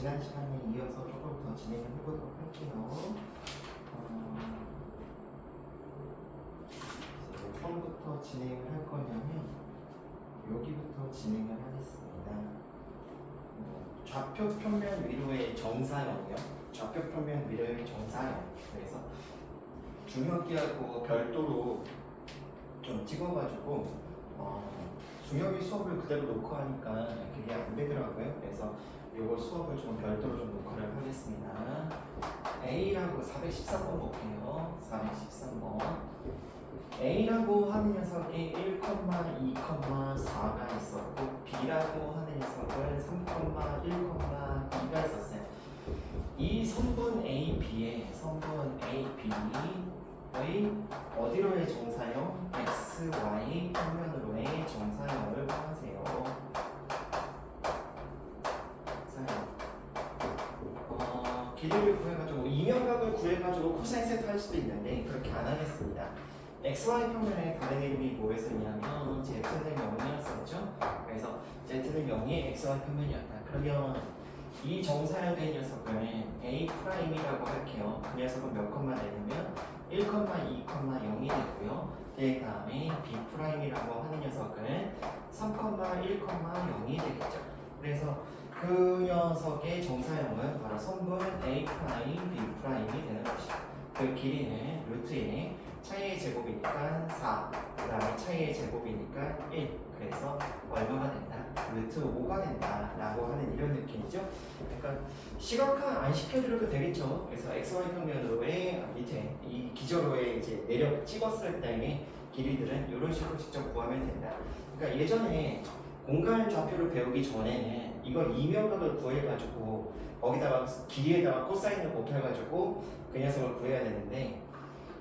지난 시간에 이어서 조금 더 진행을 해보도록 할게요. 몇 번부터 진행을 할 거냐면 여기부터 진행을 하겠습니다. 좌표 평면 위로의 정사형이요. 좌표 평면 위로의 정사형. 그래서 중력기하고 별도로 좀 찍어가지고 중력이 수업을 그대로 놓고 하니까 그게 안 되더라고요. 그래서 이거 수업을 좀 별도로 좀 녹화를 하겠습니다. A라고 413번 볼게요. 413번. A라고 하는 녀석이 1,2,4가 있었고 B라고 하는 녀석은 3,1,2가 있었어요. 이 선분 AB의 어디로의 정사형? X, Y 평면으로의 정사형을 구하세요. 길이를 구해가지고 이면각을 구해가지고 코사인 세트 할 수도 있는데 그렇게 안 하겠습니다. XY 평면의 다른 이름이 뭐였었냐면 Z는 0이었었죠. 그래서 Z는 0이 XY 평면이었다. 그러면 이 정사형의 녀석은 A'이라고 할게요. 그 녀석은 몇 컴마 되냐면 1,2,0이 되고요. 그 다음에 B'이라고 하는 녀석은 3,1,0이 되겠죠. 그래서 그 녀석의 정사형은 바로 선분 A', B' 되는 것이죠. 그 길이는 루트의 차이의 제곱이니까 4, 그 다음에 차이의 제곱이니까 1. 그래서 얼마가 된다? 루트 5가 된다 라고 하는 이런 느낌이죠. 그러니까 시각화 안 시켜드려도 되겠죠. 그래서 XY 평면으로의 밑에 이 기저로에 이제 내려 찍었을 때의 길이들은 이런 식으로 직접 구하면 된다. 그러니까 예전에 공간 좌표를 배우기 전에는 이걸 이면각을 구해가지고 거기다가 길이에다가 코사인을 곱해가지고 그 녀석을 구해야 되는데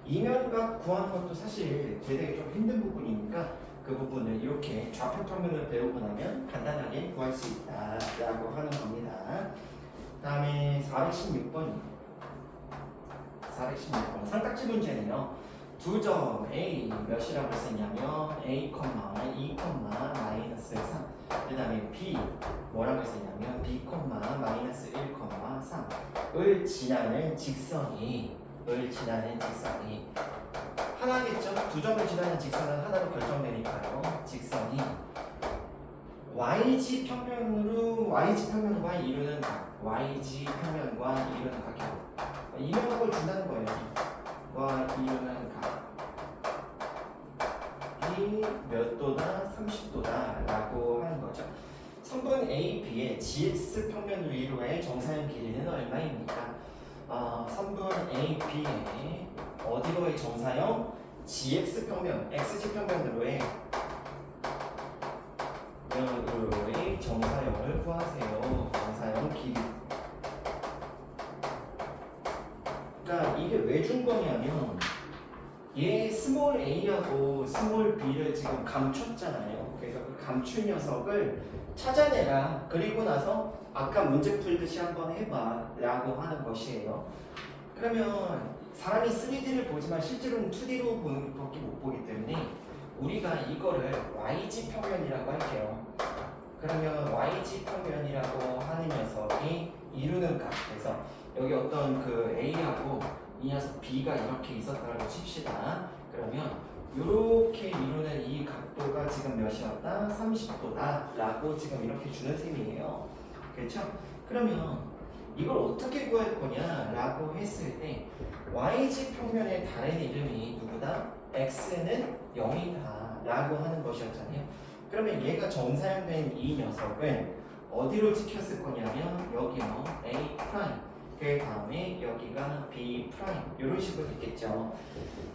이면각 구하는 것도 사실 되게 좀 힘든 부분이니까 그 부분을 이렇게 좌표 평면을 배우고 나면 간단하게 구할 수 있다라고 하는 겁니다. 다음에 416번 선택지 문제네요. 두 점 A 몇이라고 썼냐면 A, 2, 마이너스 3. 그 다음에 B 뭐라고 했었냐면 B, 마이너스 1, 3을 지나는 직선이 하나겠죠? 두 점을 지나는 직선은 하나로 결정되니까요. 직선이 YG 평면과 이루는 각, YG 평면과 이루는 각형. 이면각을 준다는 거예요. 와 이루는 각이 몇 도다? 30도다 라고 하는 거죠. 선분 AB의 GX 평면 위로의 정사형 길이는 얼마입니까? 선분 AB의 어디로의 정사형? GX 평면, XG 평면으로의 정사형을 구하세요. 정사형 길이. 그러니까 이게 왜 준 거냐면 얘 스몰 a하고 스몰 b를 지금 감췄잖아요. 그래서 그 감춘 녀석을 찾아내라. 그리고 나서 아까 문제 풀듯이 한번 해봐 라고 하는 것이에요. 그러면 사람이 3D를 보지만 실제로는 2D로 보는 것밖에 못 보기 때문에 우리가 이거를 YG 평면이라고 할게요. 그러면 YG 평면이라고 하는 녀석이 이루는 각. 그래서 여기 어떤 그 A하고 이 녀석 B가 이렇게 있었다고 칩시다. 그러면 이렇게 이루는 이 각도가 지금 몇이었다? 30도다 라고 지금 이렇게 주는 셈이에요. 그렇죠? 그러면 이걸 어떻게 구할 거냐 라고 했을 때 YG 평면의 다른 이름이 누구다? X는 0이다 라고 하는 것이었잖아요. 그러면 얘가 정사형된 이 녀석은 어디로 찍혔을 거냐면 여기요 A', 그 다음에 여기가 B' 이런 식으로 있겠죠.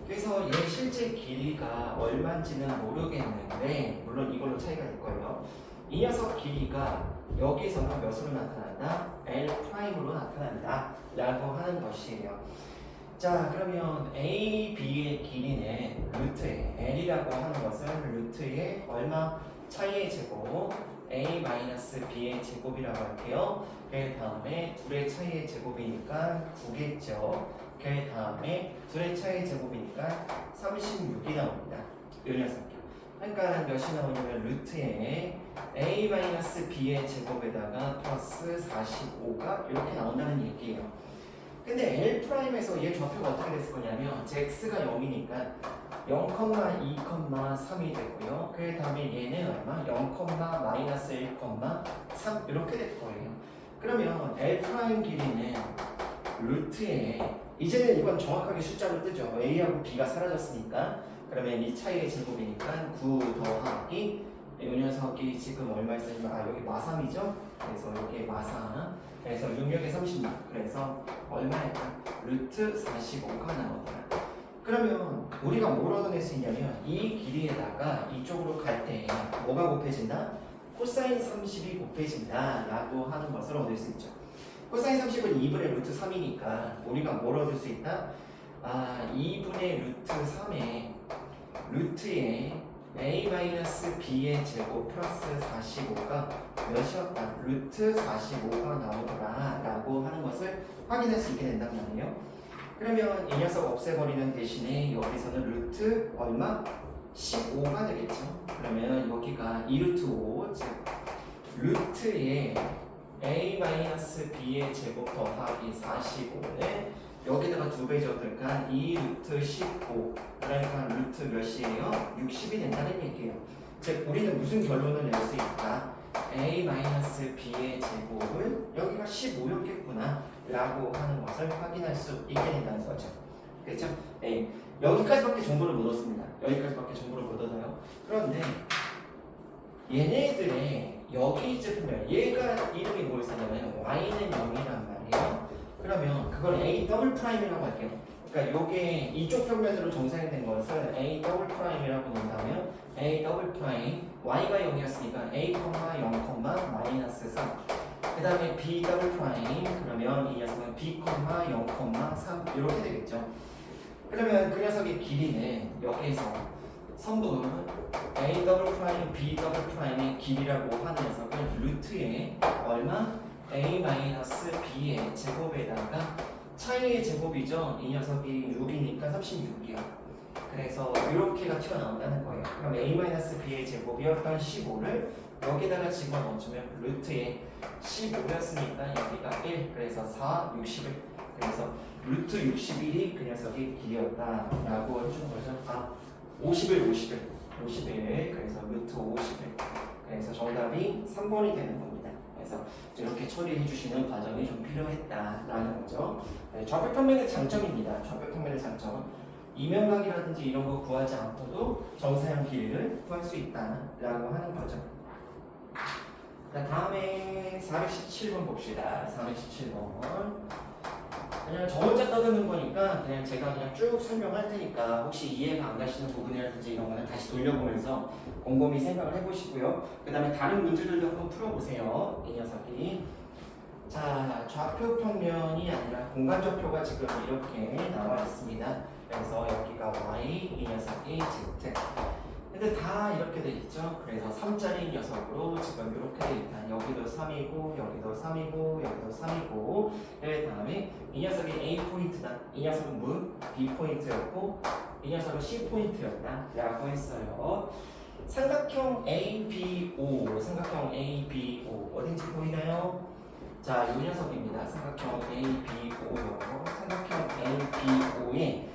그래서 얘 실제 길이가 얼마인지는 모르겠는데 물론 이걸로 차이가 될 거예요. 이 녀석 길이가 여기서는 몇으로 나타난다? L'으로 나타난다 라고 하는 것이에요. 자 그러면 A, B의 길이는 루트에 L이라고 하는 것은 루트에 얼마? 차이의 제곱 A-B의 제곱이라고 할게요. 그 다음에 둘의 차이의 제곱이니까 9겠죠. 그 다음에 둘의 차이의 제곱이니까 36이 나옵니다. 이 녀석이요. 그러니까 몇이 나오냐면 루트에 a-b의 제곱에다가 플러스 45가 이렇게 나온다는 얘기예요. 근데 L'에서 얘 좌표가 어떻게 됐을 거냐면 제 x가 0이니까 0,2,3이 되고요. 그 다음에 얘는 얼마? 0,-1,3 이렇게 될 거예요. 그러면 L' 길이는 루트에 이제는 이건 정확하게 숫자로 뜨죠. A하고 B가 사라졌으니까 그러면 이 차이의 제곱이니까 9 더하기 이 녀석이 지금 얼마 있으면 여기 마3이죠. 그래서 여기에 마3 그래서 6, 6에 36 그래서 얼마일까? 루트 45가 나오더라. 그러면 우리가 뭘 얻어낼 수 있냐면 이 길이에다가 이쪽으로 갈 때 뭐가 곱해진다? 코사인 30이 곱해진다 라고 하는 것을 얻을 수 있죠. 코사인 30은 2분의 루트 3이니까 우리가 뭘 얻을 수 있다? 2분의 루트 3에 루트에 a-b의 제곱 플러스 45가 몇이었다? 루트 45가 나오더라 라고 하는 것을 확인할 수 있게 된단 말이에요. 그러면 이 녀석 없애버리는 대신에 여기서는 루트 얼마? 15가 되겠죠. 그러면 여기가 2루트 5, 즉 루트에 a-b의 제곱 더하기 45는 여기다가 2배 적으니까 2루트 15 그러니까 루트 몇이에요? 60이 된다는 얘기예요. 즉 우리는 무슨 결론을 낼 수 있다? a-b의 제곱은 여기가 15였겠구나 라고 하는 것을 확인할 수 있게 된다는 거죠. 그렇죠? 네. 여기까지밖에 정보를 못 얻습니다. 여기까지밖에 정보를 못 얻어요. 그런데 얘네들의 여기 이제 보면 얘가 이름이 뭐였냐면 y는 0이란 말이에요. 그러면 그걸 a 더블 프라임이라고 할게요. 그러니까 요게 이쪽 평면으로 정사이 된 것을 a 더블 프라임이라고 본다면 a 더블 프라임 y가 0이었으니까 a, 0, 마이너스 3. 그 다음에 b 더블 프라임 그러면 이 녀석은 b, 0, 3 이렇게 되겠죠. 그러면 그 녀석의 길이는 여기에서 선분 a 더블 프라임, b 더블 프라임의 길이라고 하는 녀석은 루트에 얼마? a-b의 제곱에다가 차이의 제곱이죠. 이 녀석이 6이니까 36이요. 그래서 이렇게가 튀어나온다는 거예요. 그럼 a-b의 제곱이었던 15를 여기다가 집어넣어주면 루트에 15였으니까 여기가 1 그래서 4, 61 그래서 루트 61이 그 녀석의 길이었다라고 해주는 거죠. 51 그래서 루트 51 그래서 정답이 3번이 되는 겁니다. 그래서 이렇게 처리해 주시는 과정이 좀 필요했다라는 거죠. 네, 좌표평면의 장점입니다. 좌표평면의 장점 이면각이라든지 이런 거 구하지 않고도 정사형 길이를 구할 수 있다라고 하는 거죠. 자, 다음에 417번 봅시다. 417번 그냥 저 혼자 떠드는 거니까 그냥 제가 그냥 쭉 설명할 테니까 혹시 이해가 안 가시는 부분이라든지 이런 거는 다시 돌려보면서 곰곰이 생각을 해보시고요. 그 다음에 다른 문제들도 한번 풀어보세요. 이 녀석이. 자, 좌표 평면이 아니라 공간 좌표가 지금 이렇게 나와 있습니다. 그래서 여기가 y, 이 녀석이 z. 근데 다 이렇게 돼 있죠. 그래서 3짜리 녀석으로 지금 이렇게 돼 있다. 여기도 3이고 여기도 3이고 여기도 3이고 그 다음에 이 녀석이 A 포인트다. 이 녀석은 문 B 포인트였고 이 녀석은 C 포인트였다 라고 했어요. 삼각형 ABO 삼각형 ABO 어딘지 보이나요? 자, 이 녀석입니다. 삼각형 ABO요. 삼각형 ABO의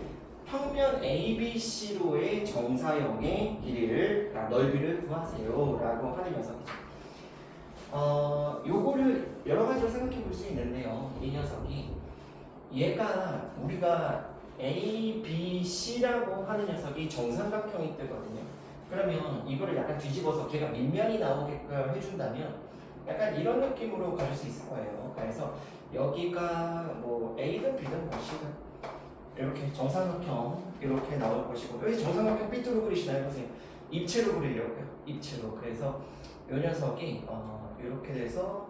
평면 ABC로의 정사형의 길이를 넓이를 구하세요 라고 하는 녀석이죠. 요거를 여러 가지로 생각해 볼 수 있는데요. 이 녀석이 얘가 우리가 ABC라고 하는 녀석이 정삼각형이 뜨거든요. 그러면 이거를 약간 뒤집어서 걔가 밑면이 나오게끔 해준다면 약간 이런 느낌으로 갈 수 있을 거예요. 그래서 여기가 뭐 A든 B든 것이든 이렇게 정삼각형 이렇게 나올 것이고 왜 정삼각형 삐뚤어 그리시나요? 보세요. 입체로 그리려고요. 입체로. 그래서 이 녀석이 이렇게 돼서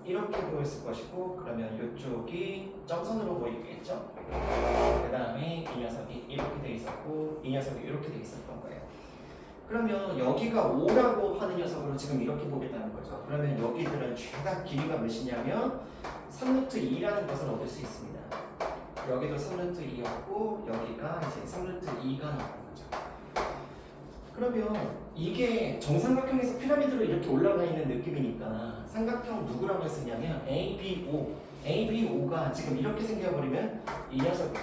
이렇게 보였을 것이고 그러면 이쪽이 점선으로 보이겠죠? 그 다음에 이 녀석이 이렇게 돼 있었고 이 녀석이 이렇게 돼 있었던 거예요. 그러면 여기가 5라고 하는 녀석으로 지금 이렇게 보겠다는 거죠. 그러면 여기들은 죄다 길이가 몇이냐면 3루트 2라는 것을 얻을 수 있습니다. 여기도 3루트 2였고 여기가 이제 3루트 2가 나오는 거죠. 그러면 이게 정삼각형에서 피라미드로 이렇게 올라가 있는 느낌이니까 삼각형 누구라고 했었냐면 ABO. ABO가 지금 이렇게 생겨버리면 이 녀석이죠.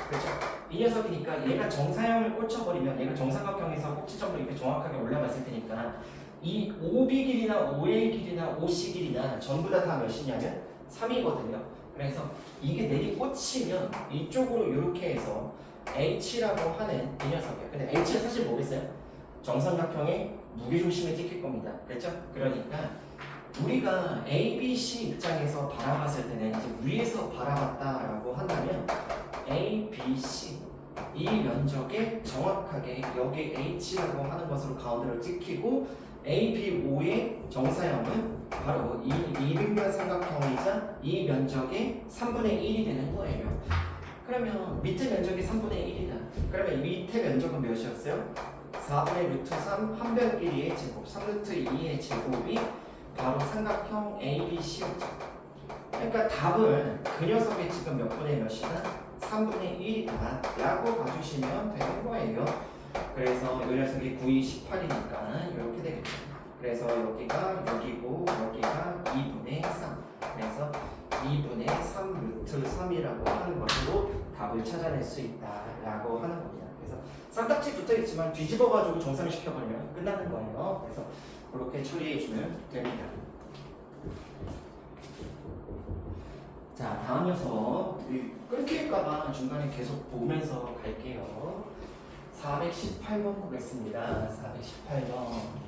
그렇죠? 이 녀석이니까 얘가 정사형을 꽂혀버리면 얘가 정삼각형에서 꼭지점으로 이렇게 정확하게 올라갔을 테니까 이 OB 길이나 OA 길이나 OC 길이나 전부 다 몇이냐면 3이거든요. 그래서 이게 내리 꽂히면 이쪽으로 이렇게 해서 H라고 하는 이 녀석이에요. 근데 H는 사실 뭐겠어요? 정삼각형의 무게중심에 찍힐 겁니다. 그렇죠? 그러니까 우리가 A, B, C 입장에서 바라봤을 때는 이제 위에서 바라봤다라고 한다면 A, B, C 이 면적에 정확하게 여기 H라고 하는 것으로 가운데로 찍히고 A, B, O의 정사형은 바로 이 이등변 삼각형이자 이 면적의 3분의 1이 되는 거예요. 그러면 밑에 면적이 3분의 1이다. 그러면 이 밑에 면적은 몇이었어요? 4분의 루트 3 한 변 길이의 제곱 3루트 2의 제곱이 바로 삼각형 ABC였죠. 그러니까 답은 그 녀석이 지금 몇 분의 몇이다? 3분의 1이다 라고 봐주시면 되는 거예요. 그래서 이 녀석이 9, 2, 18이니까 이렇게 되겠죠. 그래서 여기가 6이고 여기가 2분의 3. 그래서 2분의 3 루트 3이라고 하는 것으로 답을 찾아낼 수 있다라고 하는 겁니다. 그래서 쌍딱지 붙어있지만 뒤집어가지고 정상시켜버리면 끝나는 거예요. 그래서 그렇게 처리해주면 됩니다. 자, 다음 녀석 끊길까봐 중간에 계속 보면서 갈게요. 418번 보겠습니다. 418번.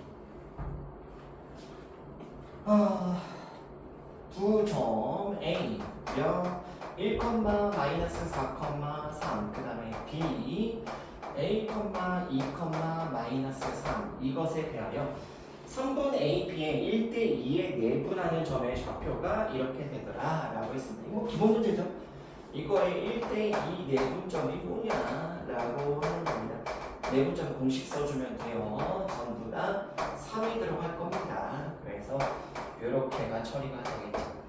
두 A 여 1, 마이너스 4, 3. 그 다음에 B A, 2, 마이너스 3 이것에 대하여 성분 AB의 1대2에 내분하는 점의 좌표가 이렇게 되더라 라고 했습니다. 이거 기본 문제죠. 이거의 1대2 내분점이 뭐냐 라고 하는 겁니다. 내분점 공식 써주면 돼요. 전부 다 3이 들어갈 겁니다. 그래서 이렇게가 처리가 되겠죠.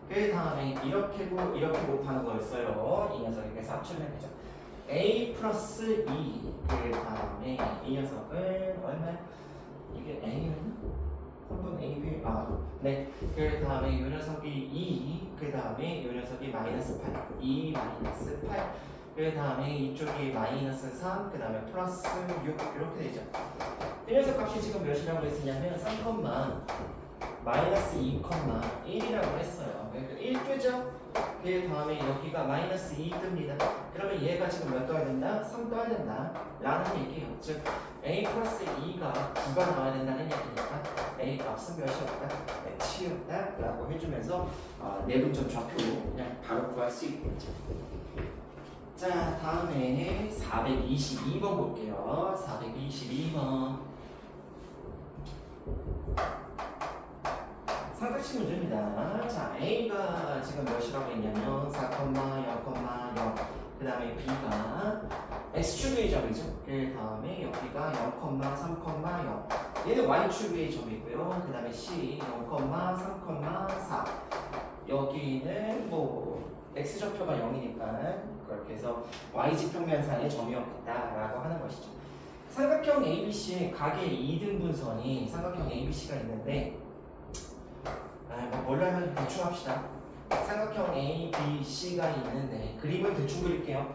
그 다음에 이렇게 곱하는 거였어요. 이 녀석에 대해서 합치면 되죠. A 플러스 2. 그 다음에 이 녀석은 얼마? 이게 A는 3분 AB. 네. 그 다음에 이 녀석이 2. 그 다음에 이 녀석이 마이너스 8. 2 마이너스 8. 그 다음에 이쪽이 마이너스 3. 그 다음에 플러스 6. 이렇게 되죠. 이 녀석 값이 지금 몇이라고 했었냐면 3, 마이너스 2,1이라고 했어요. 그러니까 1 뜨죠? 그 다음에 여기가 마이너스 2 뜹니다. 그러면 얘가 지금 몇 떠야 된다? 3 떠야 된다 라는 얘기예요. 즉 A 플러스 2가 9가 나와야 된다는 얘기니까 A 값은 몇이 없다? X였다 라고 해주면서 내분점 좌표 그냥 바로 구할 수 있겠죠. 자, 다음에 422번 볼게요. 422번 삼각식 문제입니다. 자, A가 지금 몇이라고 했냐면 4, 0, 0. 그 다음에 B가 X축의 점이죠. 그 다음에 여기가 0, 3, 0. 얘는 Y축의 점이고요. 그 다음에 C 0, 3, 4. 여기는 뭐 X좌표가 0이니까 그렇게 해서 Y지평면상의 점이 없다라고 하는 것이죠. 삼각형 ABC의 각의 2등분선이 삼각형 ABC가 있는데 뭘로 하면 대충 합시다. 삼각형 A, B, C가 있는데 그림을 대충 그릴게요.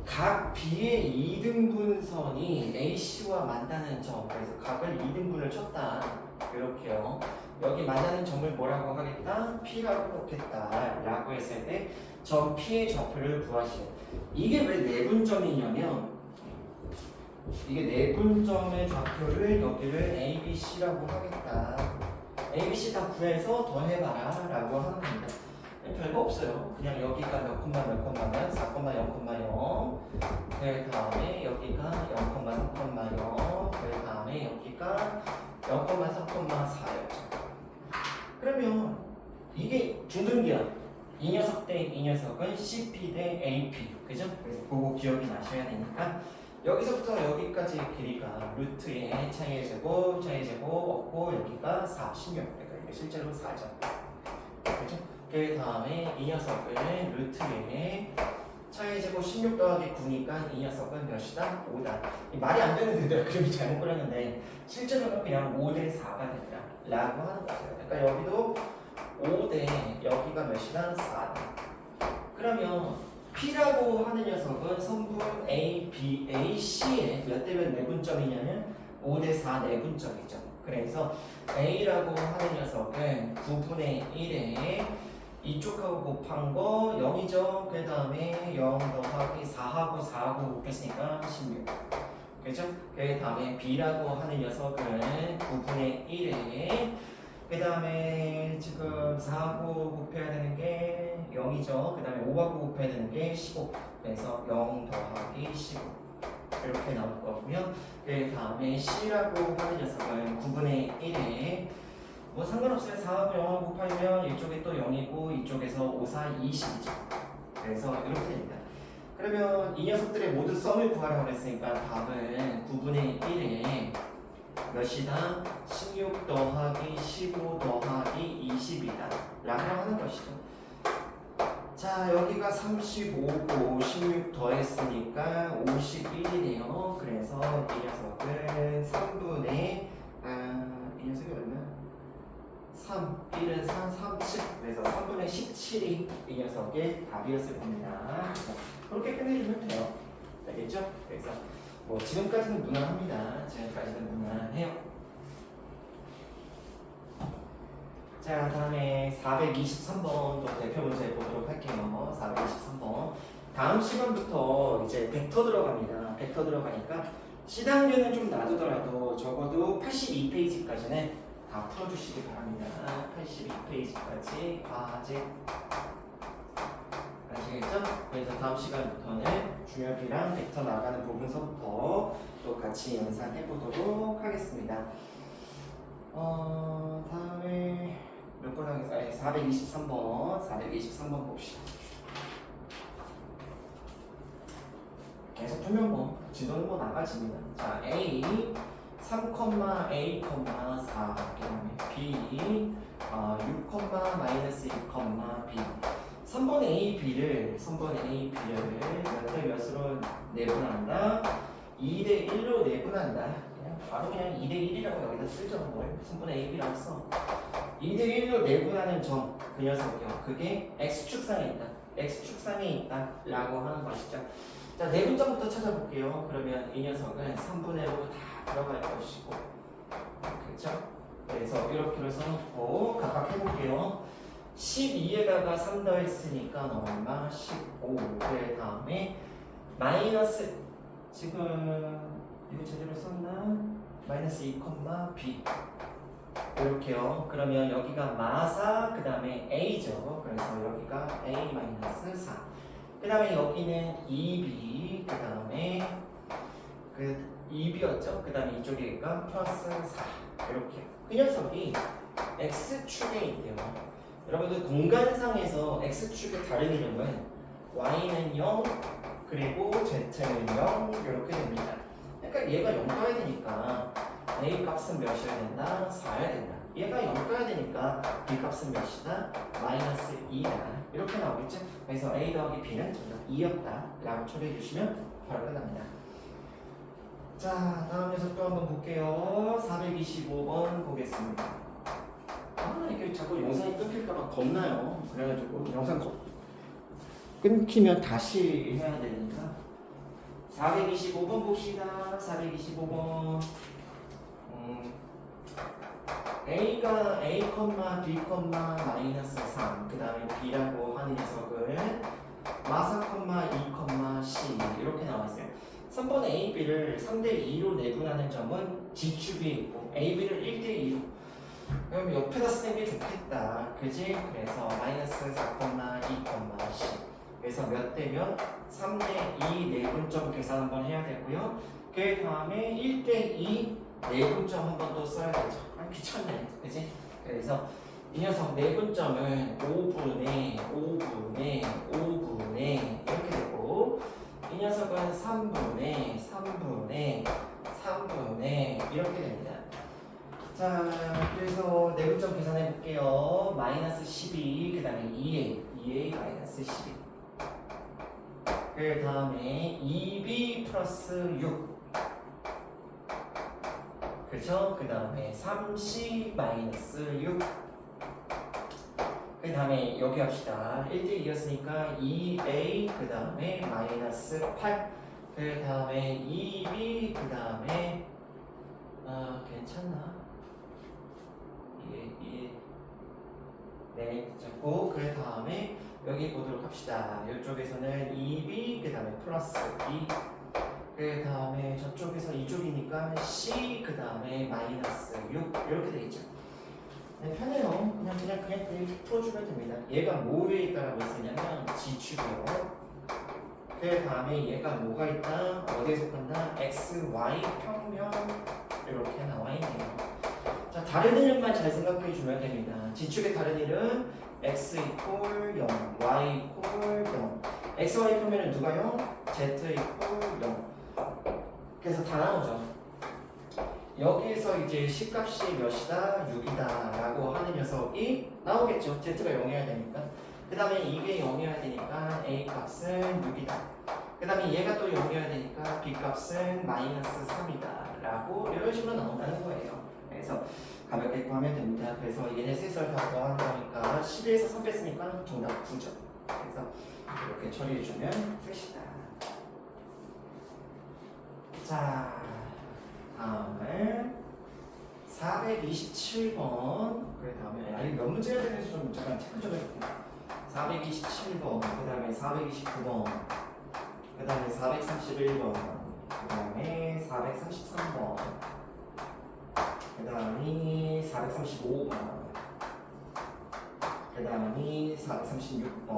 각 B의 2등분선이 AC와 만나는 점, 그래서 각을 2등분을 쳤다. 이렇게요. 여기 만나는 점을 뭐라고 하겠다? P라고 놓겠다 라고 했을 때 점 P의 좌표를 구하시오. 이게 왜 내분점이냐면 이게 내분점의 좌표를 여기를 A, B, C라고 하겠다. A, B, C 다 구해서 더해봐라 라고 하는 겁니다. 별거 없어요. 그냥 여기가 몇 콤마면 4, 0,0. 그 다음에 여기가 0, 3,0. 그 다음에 여기가 0, 3,4였죠. 그러면 이게 중등기야. 이 녀석 대 이 녀석은 CP 대 AP. 그죠? 그래서 그거 기억이 나셔야 되니까 여기서부터 여기까지의 길이가 루트의 차이의 제곱 없고 여기가 4, 16. 그러니까 이게 실제로 4죠. 그죠? 그 다음에 이 녀석은 루트의 차의 제곱 16 더하기 9니까 이 녀석은 몇이다? 5다. 말이 안 되는 데들 그림이 잘못 그렸는데 실제로는 그냥 5대 4가 된다 라고 하는 거죠. 그러니까 여기도 5대 여기가 몇이다? 4다. 그러면 P라고 하는 녀석은 선분 A, B, A, C에 몇 대 몇 내분점이냐면 5대 4 내분점이죠. 그래서 A라고 하는 녀석은 9분의 1에 이쪽하고 곱한 거 0이죠. 그 다음에 0 더하기 4하고 4하고 곱했으니까 16. 그죠? 그 다음에 B라고 하는 녀석은 9분의 1에 그 다음에 지금 4하고 곱해야 되는 게 0이죠. 그 다음에 5하고 곱해야 되는 게 15. 그래서 0 더하기 15. 이렇게 나올 거고요. 그 다음에 C라고 하는 녀석은 9분의 1에 뭐 상관없어요. 4하고 0하고 곱하면 이쪽에 또 0이고 이쪽에서 5, 4, 20이죠. 그래서 이렇게 됩니다. 그러면 이 녀석들의 모두 썸을 구하라고 했으니까 답은 9분의 1에 몇이다? 16 더하기 15 더하기 20이다 라고 하는 것이죠. 자, 여기가 35고 16 더했으니까 51이네요. 그래서 이 녀석은 3분의 이 녀석이 얼마야? 3, 1은 3, 30. 그래서 3분의 17이 이 녀석의 답이었을 겁니다. 그렇게 끝내주면 돼요. 알겠죠? 그래서 뭐 지금까지는 무난합니다. 지금까지는 무난해요. 자, 다음에 423번도 대표 문제 보도록 할게요. 423번. 다음 시간부터 이제 벡터 들어갑니다. 벡터 들어가니까 C단계는 좀 놔두더라도 적어도 82페이지까지는 다 풀어주시기 바랍니다. 82페이지까지 과제. 아시겠죠? 그래서 다음 시간부터는 중역이랑 벡터 나가는 부분서부터 또 같이 연산해 보도록 하겠습니다. 다음에 몇 번 하겠어요? 423번 봅시다. 계속 풀면 뭐 지도는 뭐 나가집니다. 자, A 3,A, 4 그다음에 B 6, 마이너스 2, B 3번 A, B를 몇 대 몇으로 내분한다? 2대 1로 내분한다. 바로 그냥 2대 1이라고 여기다 쓰죠. 뭘 3분의 A, B라고 써. 2대 1로 내분하는 점, 그 녀석이요. 그게 X축상에 있다. X축상에 있다. 라고 하는 것이죠. 자, 내분점부터 찾아볼게요. 그러면 이 녀석은 3분의로 다 들어갈 것이고. 그렇죠? 그래서 이렇게 해서 놓고 각각 해볼게요. 12에다가 3 더했으니까 얼마? 15. 그 다음에 마이너스 지금 이거 제대로 썼나? 마이너스 2, B 이렇게요. 그러면 여기가 마사 그 다음에 A죠. 그래서 여기가 A 마이너스 4. 그 다음에 여기는 2B 그 다음에 2B였죠. 그 다음에 이쪽에가 플러스 4 이렇게. 그 녀석이 X축에 있대요. 여러분들 공간상에서 X축의 다른 이름은 Y는 0 그리고 Z는 0 이렇게 됩니다. 그러니까 얘가 0 떠야 되니까 A 값은 몇이어야 된다? 4여야 된다. 얘가 0 떠야 되니까 B 값은 몇이다? 마이너스 2다. 이렇게 나오겠죠? 그래서 A 더하기 B는 정답 2였다 라고 처리해 주시면 바로 끝납니다. 자, 다음 녀석도 한번 볼게요. 425번 보겠습니다. 이게 자꾸 영상이 끊길까봐 겁나요. 그래가지고 영상 끊기면 다시 해야 되니까. 425번 봅시다. 425번. A가 A, B, 마이너스 3. 그 다음에 B라고 하는 녀석을 마사, 2, C 이렇게 나왔어요. 3번 A, B를 3대2로 내분하는 점은 G축이 있고 A, B를 1대2로 그럼 옆에다 쓰는 게 좋겠다. 그지? 그래서 마이너스 4, 2, C 그래서 몇 대면 3대2 내분점 계산 한번 해야 되고요. 그 다음에 1대2 내분점 한번 또 써야 되죠. 귀찮네. 그지? 그래서 이 녀석 내분점을 5분의 이렇게 되고 이 녀석은 3분의 이렇게 됩니다. 자, 그래서 내분점 계산해 볼게요. 마이너스 12, 그 다음에 2A 마이너스 12. 그 다음에 2b 플러스 6 그쵸? 그 다음에 3c 마이너스 6 그 다음에 여기 합시다. 1대 2였으니까 2a 그 다음에 마이너스 8 그 다음에 2b 그 다음에 괜찮나? 네, 됐고 그 다음에 여기 보도록 합시다. 이쪽에서는 2b 그 다음에 플러스 2 그 다음에 저쪽에서 이쪽이니까 c 그 다음에 마이너스 6 이렇게 되겠죠. 네, 편해요. 그냥 이렇게 풀어주면 됩니다. 얘가 뭐에 있다라고 했으냐면 지축이요. 그 다음에 얘가 뭐가 있다? 어디에 속한다? x, y 평면 이렇게 나와 있네요. 자, 다른 이름만 잘 생각해 주면 됩니다. 지축의 다른 이름 x 이퀄 0, y 이퀄 0. x, y 평면은 누가 0? z 이퀄 0. 그래서 다 나오죠. 여기에서 이제 C값이 몇이다? 6이다 라고 하는 녀석이 나오겠죠. Z가 0이어야 되니까. 그 다음에 이게 0이어야 되니까 A값은 6이다. 그 다음에 얘가 또 0이어야 되니까 B값은 마이너스 3이다 라고 이런 식으로 나온다는 거예요. 그래서 가볍게 구하면 됩니다. 그래서 얘네 셋을 다 더한 거니까 11에서 3 뺐으니까 정답 9죠. 그래서 이렇게 처리해주면 끝이다. 자, 다음은 427번. 그 다음에 몇 문제가 되는지 좀 잠깐 체크 좀 해볼게요. 427번, 그 다음에 429번, 그 다음에 431번, 그 다음에 433번, 그 다음에 435번, 그 다음에 436번,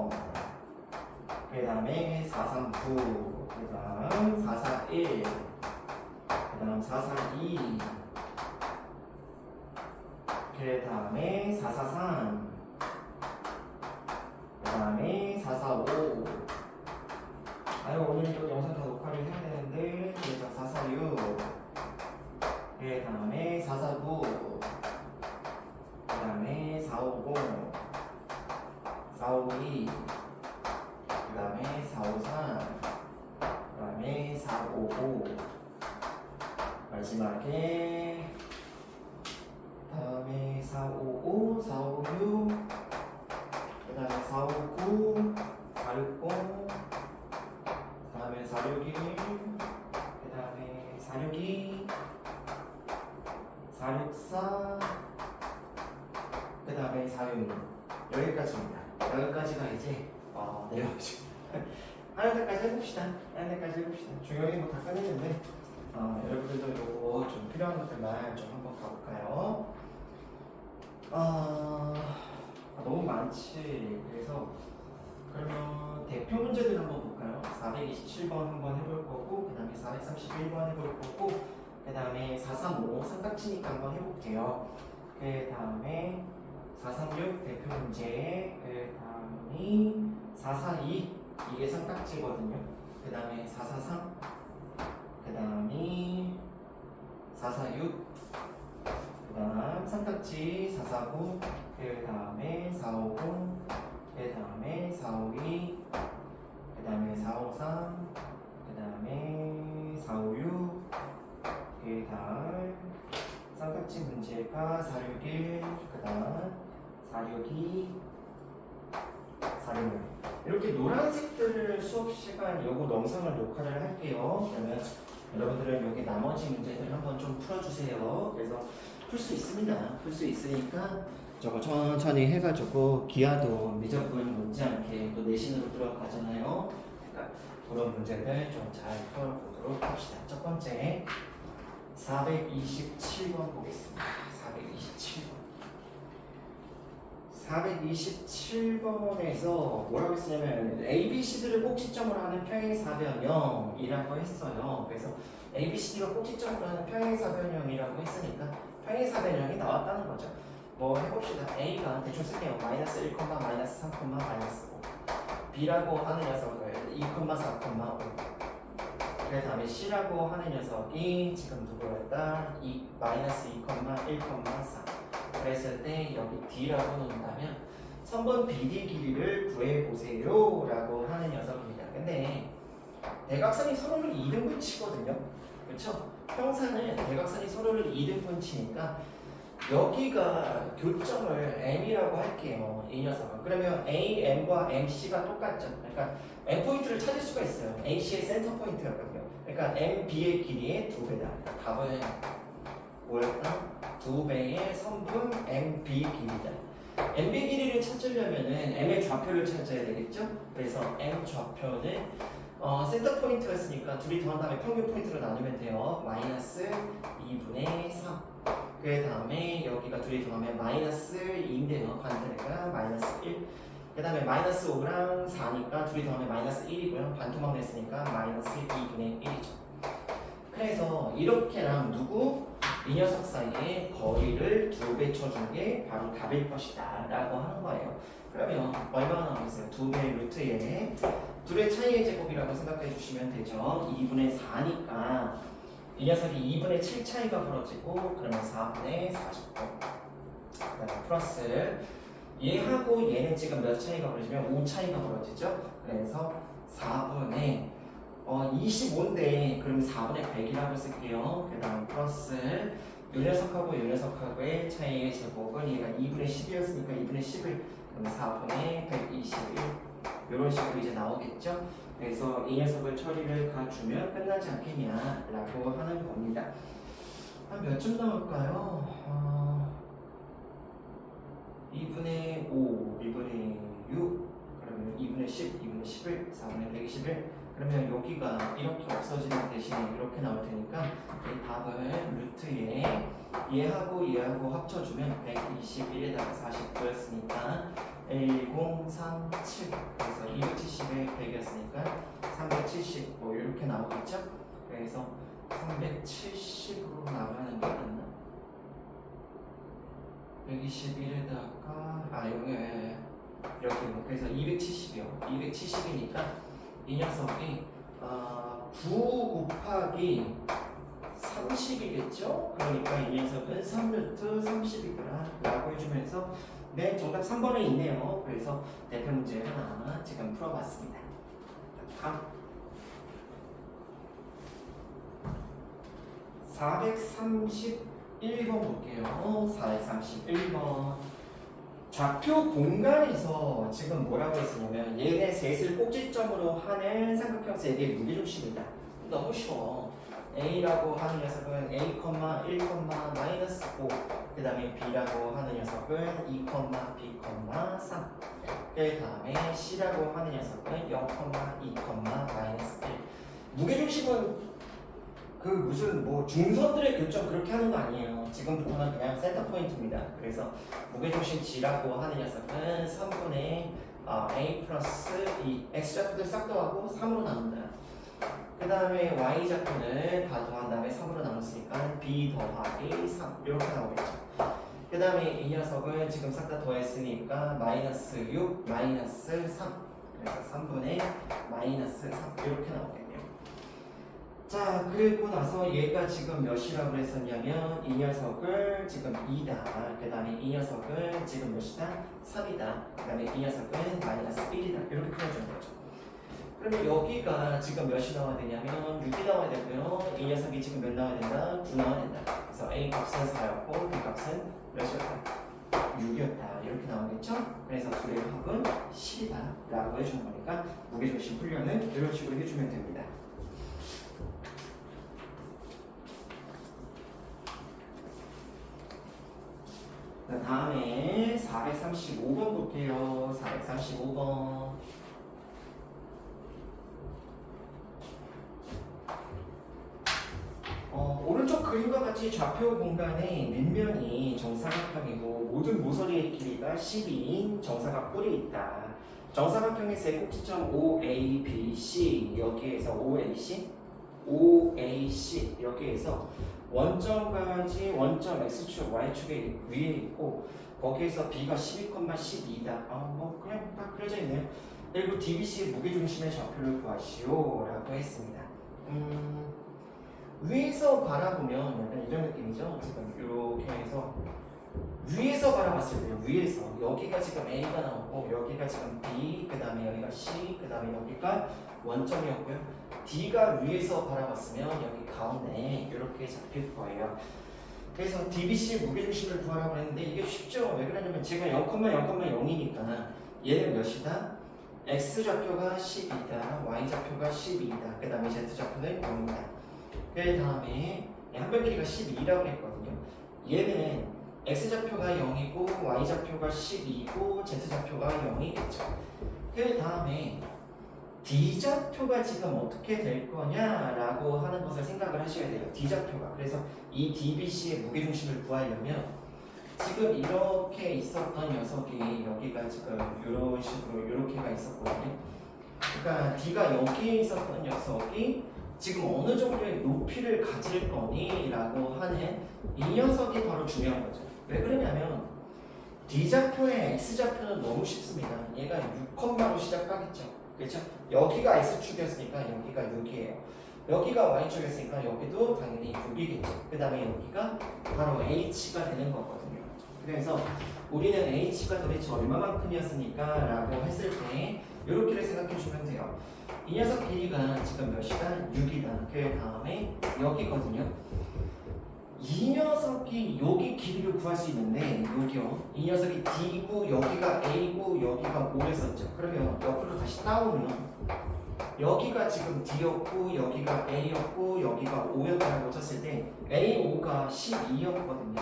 그 다음에 439, 그 다음 441, 그 다음 442, 그 다음에 443, 그 다음에 445. 아유, 오늘 이거 영상 다 녹화를 해야 되는데, 그래서 446, 그 다음에 449, 그 다음에 450, 452, 그 다음에 453, 그 다음에 455, 마지막에 다음에 455, 456, 그 다음에 459, 460, 그 다음에 461, 그 다음에 462, 464, 그 다음에 466 여기까지입니다. 여기까지가 이제 내려오죠. 하는 데까지 해봅시다. 하는 데까지 해봅시다. 중요한 거 다 끝냈는데 여러분들도 요거 좀 필요한 것들만 좀 한번 가볼까요? 너무 많지. 그래서 그러면 대표 문제들 한번 볼까요? 427번 한번 해볼 거고, 그 다음에 431번 해볼 거고, 그 다음에 435 삼각지니까 한번 해볼게요. 그 다음에 436 대표 문제, 그 다음이 442 이게 삼각지거든요. 그 다음에 443, 그 다음이 446, 그 다음 삼각지 449, 그 다음에 450, 그 다음에 452, 그 다음에 453, 그 다음에 456, 그 다음 삼각지 문제가 461, 그 다음 462, 466 이렇게 노란색들 수업 시간 요거 영상을 녹화를 할게요. 그러면 여러분들은 여기 나머지 문제들 한번 좀 풀어주세요. 그래서 풀 수 있습니다. 풀 수 있으니까 저거 천천히 해가지고 기아도 미적분 못지않게 또 내신으로 들어가잖아요. 그러니까 그런 문제들 좀 잘 풀어보도록 합시다. 첫 번째 427번 보겠습니다. 427번에서 뭐라고 했으냐면 ABCD를 꼭지점으로 하는 평행사변형이라고 했어요. 그래서 ABCD가 꼭지점으로 하는 평행사변형이라고 했으니까 평행사변형이 나왔다는 거죠. 뭐 해봅시다. A가 대충 쓸게요. 마이너스 1, 마이너스 3, 마이너스 5 B라고 하는 녀석을 2, 4, 5 그 다음에 C라고 하는 녀석이 지금 누구였다? 마이너스 2, 1, 4 그랬을 때 여기 D라고 놓는다면 선분 BD 길이를 구해보세요 라고 하는 녀석입니다. 근데 대각선이 서로를 2등분 치거든요. 그렇죠? 평산은 대각선이 서로를 2등분 치니까 여기가 교점을 M이라고 할게요. 이 녀석은. 그러면 A, M과 MC가 똑같죠. 그러니까 M 포인트를 찾을 수가 있어요. AC의 센터 포인트였거든요. 그러니까 MB의 길이의 2배다. 답은 뭐였다? 2배의 선분 MB 길이다. MB 길이를 찾으려면은 M의 좌표를 찾아야 되겠죠? 그래서 M 좌표는 센터 포인트였으니까 둘이 더한 다음에 평균 포인트로 나누면 돼요. 마이너스 2분의 3. 그 다음에 여기가 둘이 더하면 마이너스 2인데요. 반대니까 마이너스 1. 그 다음에 마이너스 5랑 4니까 둘이 더하면 마이너스 1이고요. 반토막 냈으니까 마이너스 2분의 1이죠. 그래서 이렇게랑 누구? 이 녀석 사이에 거리를 2배 쳐준 게 바로 답일 것이다 라고 하는 거예요. 그러면 얼마나 나오겠어요? 2배의 루트에 둘의 차이의 제곱이라고 생각해 주시면 되죠. 2분의 4니까 이 녀석이 2분의 7 차이가 벌어지고 그러면 4분의 40분 그다음에 플러스 얘하고 얘는 지금 몇 차이가 벌어지면 5 차이가 벌어지죠. 그래서 4분의 25인데 그럼 4분의 100이라고 쓸게요. 그 다음 플러스 요 녀석하고 요 녀석하고의 차이의 제곱은 얘가 2분의 10이었으니까 2분의 10을 그럼 4분의 121 이런 식으로 이제 나오겠죠. 그래서 이 녀석을 처리를 가주면 끝나지 않겠냐 라고 하는 겁니다. 한 몇 점 나올까요? 2분의 5, 2분의 6 그러면 2분의 10, 2분의 11, 4분의 121 그러면 여기가 이렇게 없어지는 대신에 이렇게 나올 테니까 이 답은 루트에 얘하고 얘하고 합쳐주면 121에다가 49였으니까 1037 그래서 270에 100이었으니까 370 뭐 이렇게 나오겠죠? 그래서 370으로 나가는 게 맞나? 121에다가 여기 그래서 270이요. 270이니까 이 녀석이 9 곱하기 30이겠죠? 그러니까 이 녀석은 3루트 30이구나 라고 해주면서 네 정답 3번에 있네요. 그래서 대표 문제 하나 지금 풀어봤습니다. 다음 431번 볼게요. 431번 좌표 공간에서 지금 뭐라고 했었냐면 얘네 셋을 꼭지점으로 하는 삼각형 세개의 무게중심이다. 너무 쉬워. A라고 하는 녀석은 A, 1, 마이너스 5. 그 다음에 B라고 하는 녀석은 2, B, 3. 그 다음에 C라고 하는 녀석은 0, 2, 마이너스 1. 무게중심은 그 무슨 뭐 중선들의 교점 그렇게 하는 거 아니에요. 지금부터는 그냥 센터 포인트입니다. 그래서 무게중심 G라고 하는 녀석은 3분의 A 플러스 2 X좌표들 싹 더하고 3으로 나눈다. 그 다음에 Y좌표는 다 더한 다음에 3으로 나눴으니까 B 더하기 3 이렇게 나오겠죠. 그 다음에 이 녀석은 지금 싹 다 더했으니까 마이너스 6 마이너스 3 그래서 3분의 마이너스 3 이렇게 나오겠네요. 자 그리고 나서 얘가 지금 몇이라고 했었냐면 이 녀석을 지금 2다. 그 다음에 이 녀석은 지금 몇이다? 3이다. 그 다음에 이 녀석은 마이너스 1이다. 이렇게 풀어주는 거죠. 그러면 여기가 지금 몇이 나와야 되냐면 6이 나와야 되고요. 이 녀석이 지금 몇 나와야 된다? 9 나와야 된다. 그래서 A 값은 4였고 B 값은 몇이었다? 6이었다. 이렇게 나오겠죠? 그래서 둘의 합은 10이다 라고 해주는 거니까 무게중심 훈련은 이런 식으로 해주면 됩니다. 다음에 435번 볼게요. 435번. 오른쪽 그림과 같이 좌표 공간에 밑면이 정사각형이고 모든 모서리의 길이가 12인 정사각 뿔이 있다. 정사각형의 세 꼭지점 OA, B, C 여기에서 OAC 여기에서 원점까지 원점 X축, Y축의 위에 있고 거기에서 B가 12,12다. 뭐 그냥 딱 그려져 있네요. 그리고 DBC의 무게중심의 좌표를 구하시오 라고 했습니다. 위에서 바라보면 약간 이런 느낌이죠. 지금 이렇게 해서 위에서 바라봤을 때요. 위에서 여기가 지금 A가 나오고 여기가 지금 B, 그 다음에 여기가 C, 그 다음에 여기가 원점이었고요. D가 위에서 바라봤으면 여기 가운데 이렇게 잡힐 거예요. 그래서 DBC 무게중심을 구하라고 했는데 이게 쉽죠. 왜 그러냐면 제가 0,0,0이니까 얘는 몇이다? X좌표가 12다, Y좌표가 12다, 그 다음에 Z좌표는 0이다. 그 다음에 한별 길이가 12라고 했거든요. 얘는 X좌표가 0이고 Y좌표가 12고 Z좌표가 0이겠죠. 그 다음에 D좌표가 지금 어떻게 될 거냐라고 하는 것을 생각을 하셔야 돼요. D좌표가. 그래서 이 DBC의 무게중심을 구하려면 지금 이렇게 있었던 녀석이 여기가 지금 이런 식으로 이렇게가 있었거든요. 그러니까 D가 여기에 있었던 녀석이 지금 어느 정도의 높이를 가질 거니라고 하는 이 녀석이 바로 중요한 거죠. 왜 그러냐면 D좌표의 X좌표는 너무 쉽습니다. 얘가 6컴마로 시작하겠죠. 그렇죠? 여기가 X축이었으니까 여기가 6이에요. 여기가 Y축이었으니까 여기도 당연히 6이겠죠. 그 다음에 여기가 바로 H가 되는 거거든요. 그래서 우리는 H가 도대체 얼마만큼이었으니까 라고 했을 때 이렇게를 생각해 주면 돼요. 이 녀석 길이가 지금 몇이다? 6이다. 그 다음에 여기거든요. 이 녀석이 여기 길이를 구할 수 있는데 여기요. 이 녀석이 D고 여기가 A고 여기가 O였었죠. 그러면 옆으로 다시 따오면 여기가 지금 D였고 여기가 A였고 여기가 O였다고 쳤을 때 AO가 12였거든요.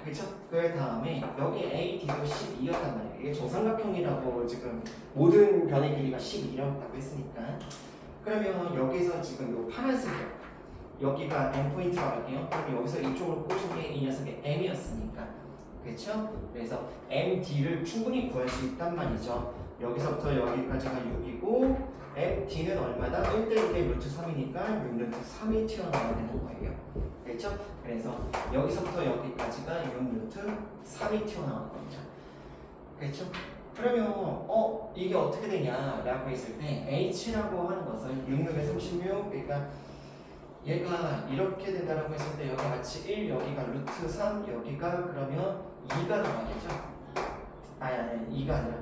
그렇죠? 그 다음에 여기 AD도 12였단 말이에요. 이게 정삼각형이라고 지금 모든 변의 길이가 12였다고 했으니까 그러면 여기서 지금 요 파란색이요. 여기가 M포인트라고 할게요. 그럼 여기서 이쪽으로 꽂은 게 이 녀석의 M이었으니까 그렇죠? 그래서 MD를 충분히 구할 수 있단 말이죠. 여기서부터 여기까지가 6이고 MD는 얼마다? 1대1대 루트 3이니까 6루트 3이 튀어나와야 되는 거예요. 그렇죠? 그래서 여기서부터 여기까지가 6루트 3이 튀어나오는 겁니다. 그렇죠? 그러면 이게 어떻게 되냐라고 했을 때 H라고 하는 것은 6, 6에 36 그러니까 얘가 이렇게 된다라고 했을 때 여기 같이 1 여기가 루트 3 여기가 그러면 2가 나와야겠죠? 아니 2가 아니라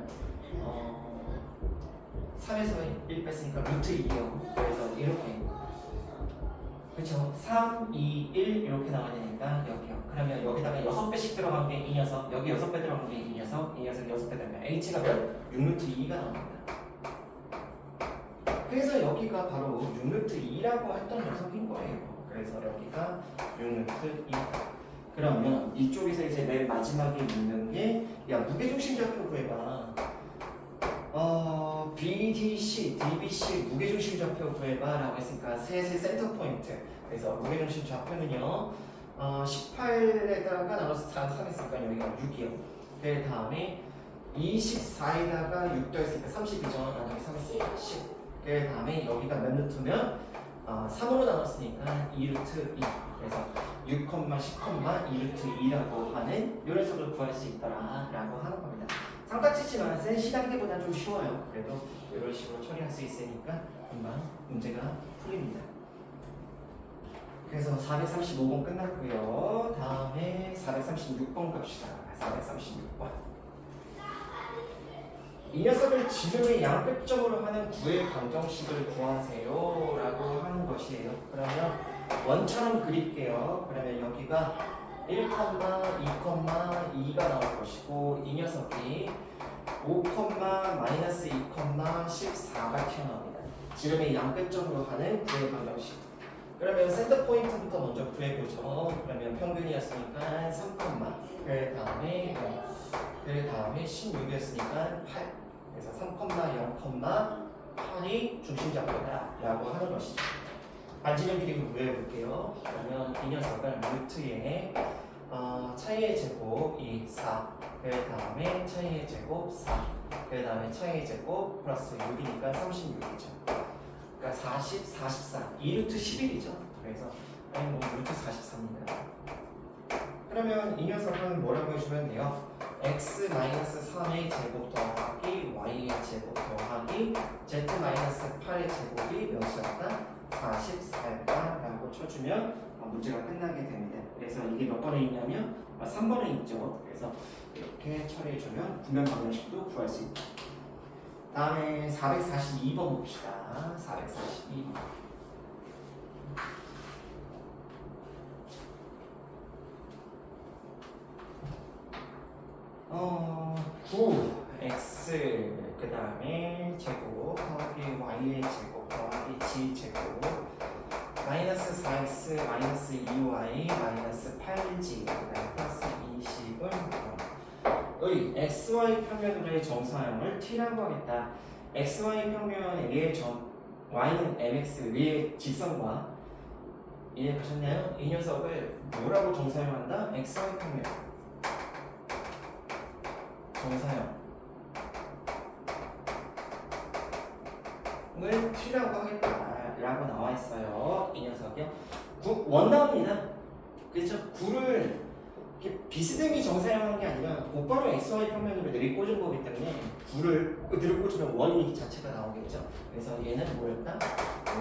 3에서 1 뺐으니까 루트 2요. 그래서 이렇게 그렇죠? 3, 2, 1 이렇게 나와야 되니까 여기요. 그러면 여기다가 6배씩 들어간 게 이 녀석, 여기 6배 들어간 게 이 녀석, 이 녀석 6배 들어간 게 H가 몇? 6루트 2가 나옵니다. 그래서 여기가 바로 6루트 2라고 했던 녀석인 거예요. 그래서 여기가 6루트 2. 그러면 이쪽에서 이제 맨 마지막에 있는 게 야 무게중심 좌표 구해봐. BDC, DBC 무게중심 좌표 구해봐 라고 했으니까 셋의 센터 포인트. 그래서 무게중심 좌표는요 18에다가 나눠서 4 했으니까 여기가 6이요. 그 다음에 24에다가 6 더했으니까 30이죠. 나중에 3 했으니까 10. 그 다음에 여기가 몇 루트면 3으로 나눴으니까 2루트 2. 그래서 6, 10, 2루트 2라고 하는 이 녀석을 구할 수 있더라 라고 하는 겁니다. 삼각지지만 센 시단계보다 좀 쉬워요. 그래도 이런 식으로 처리할 수 있으니까 금방 문제가 풀립니다. 그래서 435번 끝났고요. 다음에 436번 갑시다. 436번. 이 녀석을 지름의 양끝점으로 하는 구의 방정식을 구하세요 라고 하는 것이에요. 그러면 원처럼 그릴게요. 그러면 여기가 1, 2, 2가 나올 것이고 이 녀석이 5, 마이너스 2, 14가 튀어나옵니다. 지름의 양끝점으로 하는 구의 방정식. 그러면 센터 포인트부터 먼저 구해보죠. 그러면 평균이었으니까 3, 그 다음에 16이었으니까 8. 그래서 3, 0, 8이 중심좌표다 라고 하는 것이죠. 반지름 길이를 구해볼게요. 그러면 이 녀석은 루트의 차이의 제곱이 4. 그 다음에 차이의 제곱 4. 그 다음에 차이의 제곱 플러스 6이니까 36이죠. 그러니까 40, 44. 2루트 11이죠. 그래서 루트 44입니다. 그러면 이 녀석은 뭐라고 해주면 돼요? x-3의 제곱 더하기 y의 제곱 더하기 z-8의 제곱이 몇이었다? 44였다 라고 쳐주면 문제가 끝나게 됩니다. 그래서 이게 몇 번에 있냐면 3번에 있죠. 그래서 이렇게 처리해주면 분면 방정식도 구할 수 있다. 다음에 442번 봅시다. 442번. 9x 그 다음에 제곱 더하기 y의 제곱 더하기 g 제곱 마이너스 4x 마이너스 2y 마이너스 8g 그 다음에 플러스 20을 의 xy 평면으로의 정사형을 t라고 하겠다. xy 평면 A의 y는 mx 위의 직선과 이해하셨나요? 이 녀석을 뭐라고 정사형한다? xy 평면 정사형을 t라고 하겠다라고 나와 있어요. 이 녀석이요. 원 나옵니다. 그렇죠? 9를 이렇게 비스듬히 정사형한 게 아니라 곧바로 xy 평면으로 내리꽂은 거기 때문에 9를 내리꽂으면 원이 자체가 나오겠죠. 그래서 얘는 뭐였다?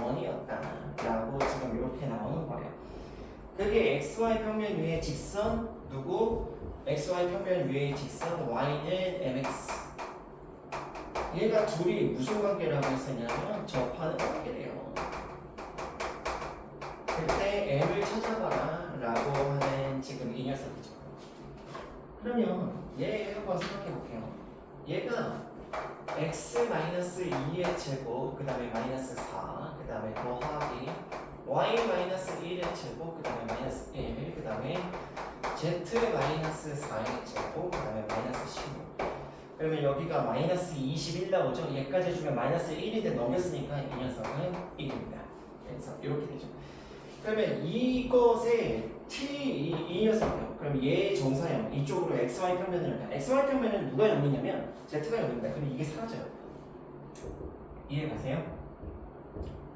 원이었다라고 지금 이렇게 나오는 거예요. 그게 xy 평면 위에 직선 누구? xy 평면 위의 직선 y는 mx. 얘가 둘이 무슨 관계라고 했었냐면 접하는 관계래요. 그때 m을 찾아봐라 라고 하는 지금 이 녀석이죠. 그러면 얘 한번 생각해 볼게요. 얘가 x-2의 제곱 그 다음에 마이너스 4 그 다음에 더하기 y-1의 제곱 그 다음에 마이너스 1 그 다음에 z-4의 제곱 그 다음에 마이너스 15. 그러면 여기가 마이너스 21 나오죠. 얘까지 해주면 마이너스 1인데 넘겼으니까 이 녀석은 1입니다. 그래서 이렇게 되죠. 그러면 이것의 이 녀석이요. 그럼 얘 정사형 이쪽으로 xy 평면을 xy 평면은 누가 0이냐면 z가 0입니다. 그럼 이게 사라져요. 이해 가세요?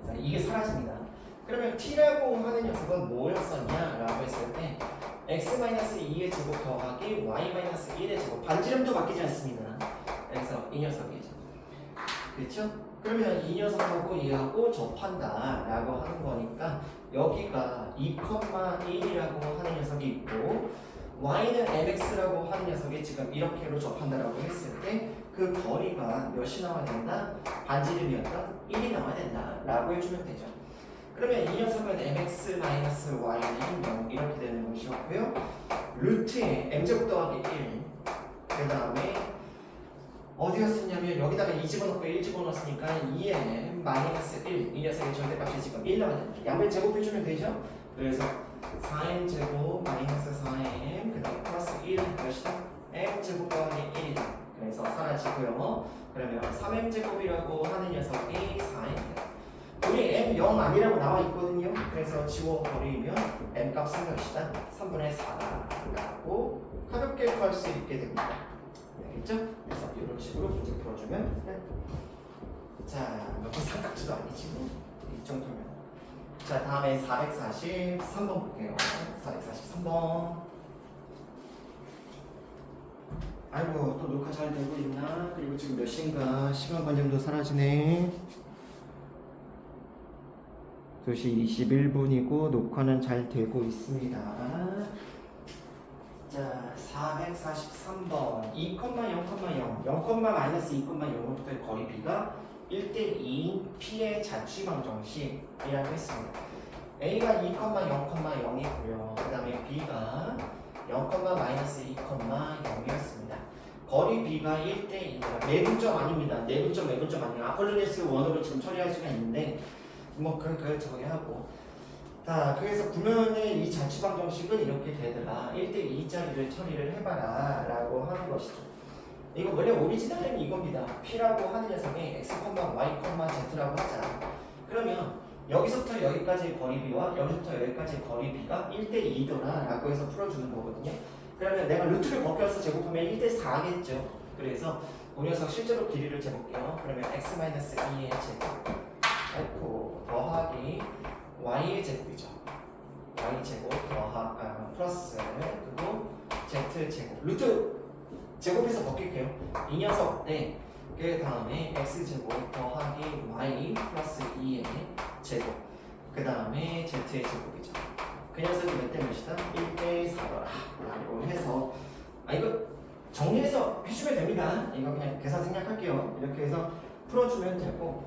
그래서 이게 사라집니다. 그러면 t라고 하는 녀석은 뭐였었냐라고 했을 때 x-2의 제곱 더하기 y-1의 제곱 반지름도 바뀌지 않습니다. 그래서 이 녀석이죠. 그렇죠? 그러면 이 녀석하고 얘하고 접한다 라고 하는 거니까 여기가 2,1이라고 하는 녀석이 있고 y는 mx라고 하는 녀석이 지금 이렇게로 접한다라고 했을 때 그 거리가 몇이 나와야 된다? 반지름이었다? 1이 나와야 된다 라고 해주면 되죠. 그러면 이 녀석은 mx-y는 0 이렇게 되는 것이었고요. 루트에 m제곱 더하기 1 그 다음에 어디였었냐면 여기다가 2 집어넣고 1 집어넣었으니까 2m 마이너스 1 이 녀석의 절대값이 지금 1 나와야 됩니다. 양변 제곱해주면 되죠. 그래서 4m 제곱 마이너스 4m 그 다음에 플러스 1은 몇이다? m 제곱 더하기 1이다. 그래서 사라지고요. 그러면 3m 제곱이라고 하는 녀석이 4m 우리 m 0 아니라고 나와 있거든요. 그래서 지워버리면 m 값은 몇이다? 3분의 4라고 가볍게 구할 수 있게 됩니다. 알겠죠? 그래서 이런 식으로 문제 풀어주면 자, 몇 번 삼각지도 아니지 뭐. 이 정도면. 자, 다음에 443번 볼게요. 443번. 아이고, 또 녹화 잘 되고 있나? 그리고 지금 몇 시인가? 시간관념도 사라지네. 2시 21분이고 녹화는 잘 되고 있습니다. 자, 443번 2,0,0 0,-2,0부터의 거리 b가 1대2인 p의 자취방정식이라고 했습니다. a가 2,0,0이고요. 그 다음에 b가 0,-2,0이었습니다. 거리 b가 1대2입니다. 내분점 아닙니다. 내분점 아니에요. 아폴로니스 원으로 지금 처리할 수가 있는데 뭐 그걸 저기 하고 자, 그래서 구면의 이 자취방정식은 이렇게 되더라. 1대2짜리를 처리를 해봐라 라고 하는 것이죠. 이거 원래 오리지널은 이겁니다. P라고 하는 녀석이 X, Y, Z라고 하자. 그러면 여기서부터 여기까지의 거리 B와 여기서부터 여기까지의 거리 B가 1대2더라 라고 해서 풀어주는 거거든요. 그러면 내가 루트를 벗겨서 제곱하면 1대4겠죠. 그래서 그 녀석 실제로 길이를 재볼게요. 그러면 X-2의 제곱 더하기 y의 제곱이죠. y 제곱 플러스 그리고 z 제곱 루트 제곱해서 벗길게요. 이 녀석 그 다음에 x 제곱 더하기 y 플러스 2의 제곱 그 다음에 z의 제곱이죠. 그 녀석이 몇 대 몇이다? 1대 4더라 라고 해서 이거 정리해서 해주면 됩니다. 이거 그냥 계산 생략할게요. 이렇게 해서 풀어주면 되고,